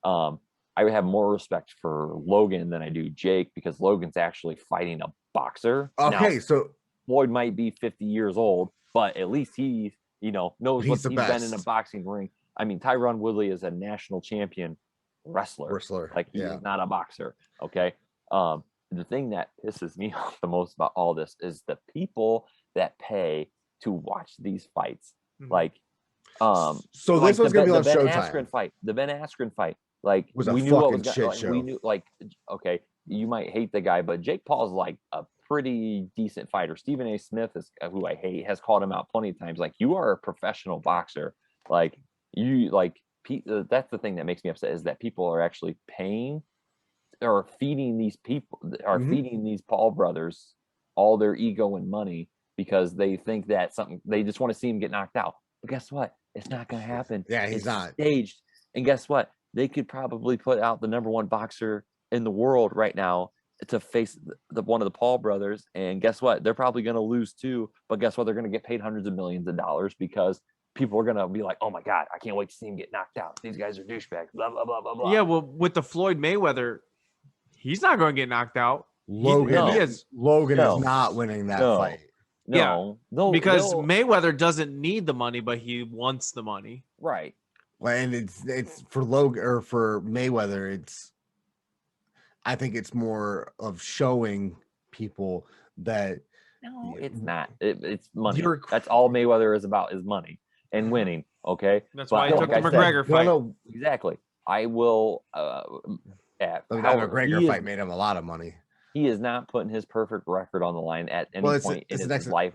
I would have more respect for Logan than I do Jake because Logan's actually fighting a boxer. Okay, now, so Floyd might be 50 years old, but at least he knows what he's been in a boxing ring. I mean, Tyron Woodley is a national champion wrestler. Like he's not a boxer. Okay. the thing that pisses me off the most about all this is the people that pay to watch these fights. Like, so like this was gonna be on Ben Showtime. Askren fight. The Ben Askren fight, like was a we knew what fucking was shit like, show. we knew, like, okay, you might hate the guy, but Jake Paul's like a pretty decent fighter. Stephen A. Smith is who I hate, has called him out plenty of times. Like, you are a professional boxer. Like, you like that's the thing that makes me upset, is that people are actually paying or feeding these people, are feeding these Paul brothers all their ego and money because they think that they just want to see him get knocked out. But guess what? It's not going to happen. Yeah, he's it's not staged. And guess what? They could probably put out the number one boxer in the world right now to face one of the Paul brothers. And guess what? They're probably going to lose too. But guess what? They're going to get paid hundreds of millions of dollars because people are going to be like, oh my God, I can't wait to see him get knocked out. These guys are douchebags. Blah, blah, blah, blah, blah. Yeah, well, with the Floyd Mayweather, he's not going to get knocked out. Logan is not winning that fight. No, because Mayweather doesn't need the money, but he wants the money. Right. Well, and it's for Logan or for Mayweather. I think it's more of showing people that. No, it's not. It's money. That's all Mayweather is about, is money and winning. Okay. That's why he took the McGregor fight. No, exactly. I will. That McGregor fight made him a lot of money. He is not putting his perfect record on the line at any point in his life.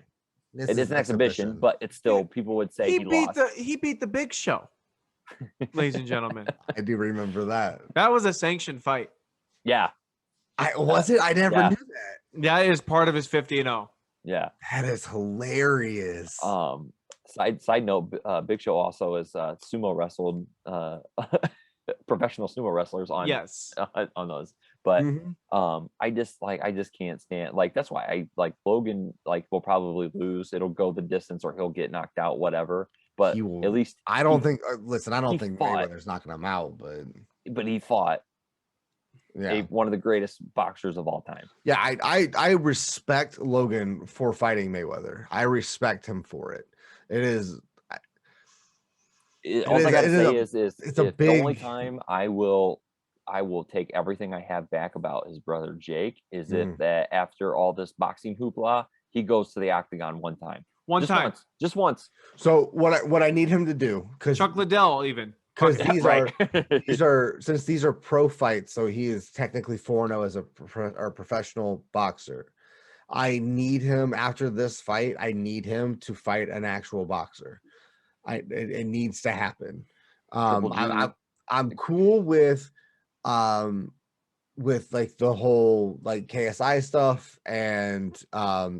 It is an exhibition, but it's still, people would say he lost. He beat the Big Show, ladies and gentlemen. I do remember that. That was a sanctioned fight. Yeah. Was it? I never knew that. That is part of his 50-0. Yeah. That is hilarious. Side note, Big Show also is sumo wrestled professional sumo wrestlers on on those. But I just can't stand, like, that's why I like Logan, like, will probably lose. It'll go the distance or he'll get knocked out, whatever. But at least I don't think Mayweather's knocking him out, but he fought one of the greatest boxers of all time. Yeah, I respect Logan for fighting Mayweather. I respect him for it. It is. All I gotta say is the only time I will take everything I have back about his brother Jake is if that after all this boxing hoopla, he goes to the octagon one time. Just once. So what I need him to do, because Chuck Liddell, even because these are pro fights, so he is technically 4-0 as a professional boxer. I need him after this fight. I need him to fight an actual boxer. It needs to happen. I'm cool with like the whole like KSI stuff and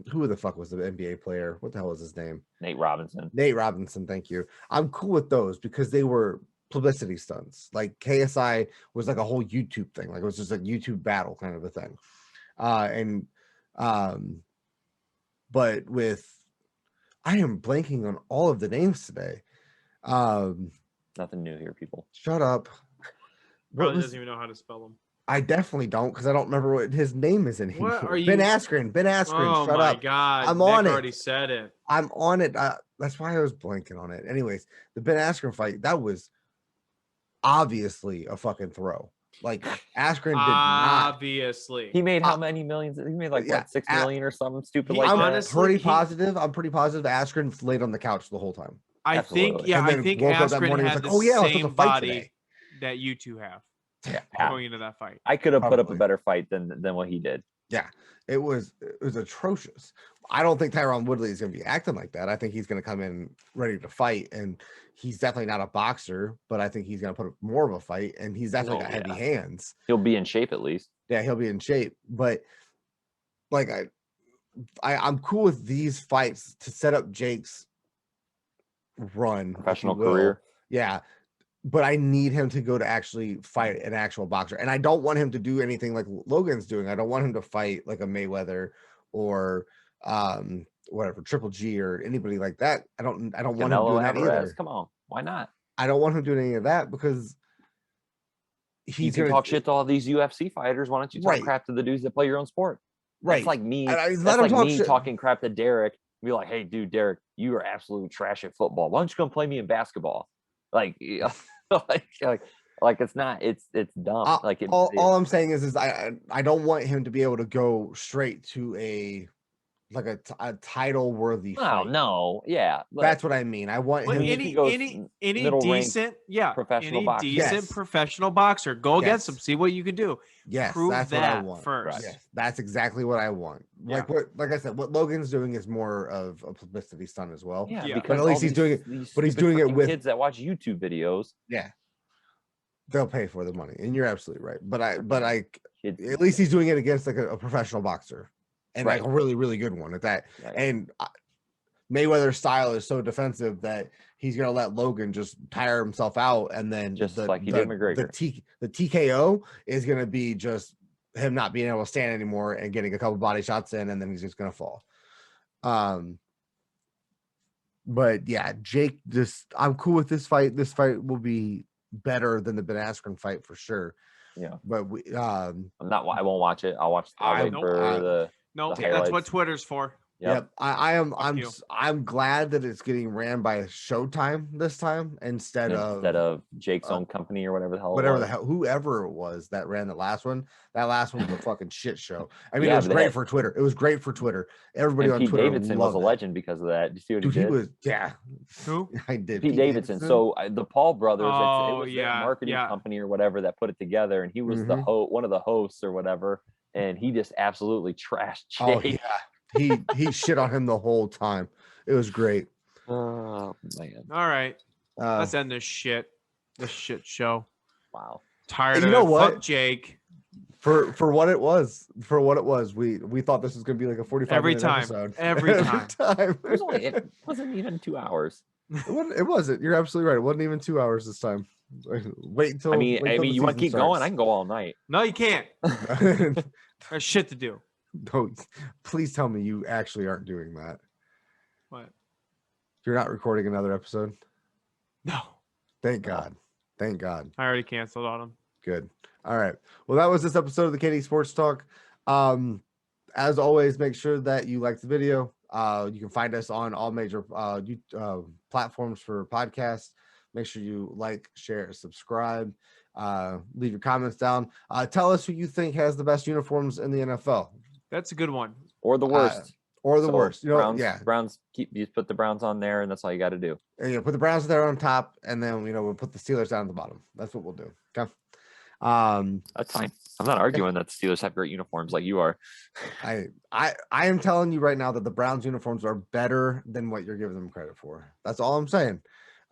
who the fuck was the NBA player? What the hell was his name? Nate Robinson. Thank you. I'm cool with those because they were publicity stunts. Like KSI was like a whole YouTube thing. Like it was just a YouTube battle kind of a thing. But with I am blanking on all of the names today. Nothing new here, people. Shut up. Probably doesn't even know how to spell them. I definitely don't, because I don't remember what his name is in here. What are you? Ben Askren. Oh shut my up. God. I'm Nick on it. Already said it. I'm on it. That's why I was blanking on it. Anyways, the Ben Askren fight, that was obviously a fucking throw. Like Askren did not. Obviously. He made how many millions? He made like what, 6 million or something stupid like that. Honestly, I'm pretty positive Askren laid on the couch the whole time. I think Askren had the same body that you two have. Yeah, going into that fight. I could have put up a better fight than what he did. Yeah, it was atrocious. I don't think Tyron Woodley is going to be acting like that. I think he's going to come in ready to fight, and he's definitely not a boxer, but I think he's going to put up more of a fight, and he's definitely got heavy hands. He'll be in shape at least. Yeah, he'll be in shape. But like I'm cool with these fights to set up Jake's run, professional career. Yeah. But I need him to go to actually fight an actual boxer. And I don't want him to do anything like Logan's doing. I don't want him to fight like a Mayweather or whatever, Triple G or anybody like that. I don't want him doing that either. Come on. Why not? I don't want him doing any of that because he's going to talk shit to all these UFC fighters. Why don't you talk crap to the dudes that play your own sport? Right. That's like me. That's like me talking crap to Derek. Be like, hey, dude, Derek, you are absolute trash at football. Why don't you come play me in basketball? Like, like Like it's not. It's dumb. Like all I'm saying is I don't want him to be able to go straight to a title worthy fight. No, yeah, that's what I mean. I want him. Any decent, professional boxer. Decent professional boxer. Go against him. See what you can do. Yes, prove that's that what I want first. Right. Yes, that's exactly what I want. Yeah. Like I said, what Logan's doing is more of a publicity stunt as well. Yeah, but at least he's doing it. But he's doing it with kids that watch YouTube videos. Yeah, they'll pay for the money, and you're absolutely right. But at least he's doing it against like a professional boxer, and like a really, really good one at that. Right. And Mayweather's style is so defensive that he's gonna let Logan just tire himself out, and then just like he did McGregor. The TKO is gonna be just him not being able to stand anymore and getting a couple body shots in, and then he's just gonna fall. But yeah, Jake, I'm cool with this fight. This fight will be better than the Ben Askren fight for sure. Yeah, but I won't watch it. I'll watch. That's what Twitter's for. Yep. I'm glad that it's getting ran by Showtime this time instead of Jake's own company or whatever whoever it was that ran the last one. That last one was a fucking shit show. I mean, it was great for Twitter. It was great for Twitter. Everybody on Twitter. Pete Davidson was a legend because of that. Did you see what he did? He was, Who? I did. Pete Davidson. So the Paul brothers, it was their marketing company or whatever that put it together, and he was one of the hosts or whatever, and he just absolutely trashed Jake. Oh yeah. He shit on him the whole time. It was great. Oh man. All right. Let's end this shit show. Wow. Tired of it. Fuck Jake. For what it was. We thought this was gonna be like a 45-minute episode. Every time. It wasn't even 2 hours. It wasn't. You're absolutely right. It wasn't even 2 hours this time. Wait until. I mean, you want to keep going? I can go all night. No, you can't. There's shit to do. Don't please tell me you actually aren't doing that. What? You're not recording another episode? No. Thank God. Thank God. I already canceled on him. Good. All right. Well, that was this episode of the KD Sports Talk. As always, make sure that you like the video. You can find us on all major platforms for podcasts. Make sure you like, share, subscribe. Leave your comments down. Tell us who you think has the best uniforms in the NFL. That's a good one. Or the worst. Worst. Browns, you put the Browns on there, and that's all you got to do. And put the Browns there on top, and then we'll put the Steelers down at the bottom. That's what we'll do. Okay. That's fine. I'm not arguing that the Steelers have great uniforms like you are. I am telling you right now that the Browns uniforms are better than what you're giving them credit for. That's all I'm saying.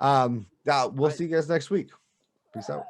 We'll see you guys next week. Peace out.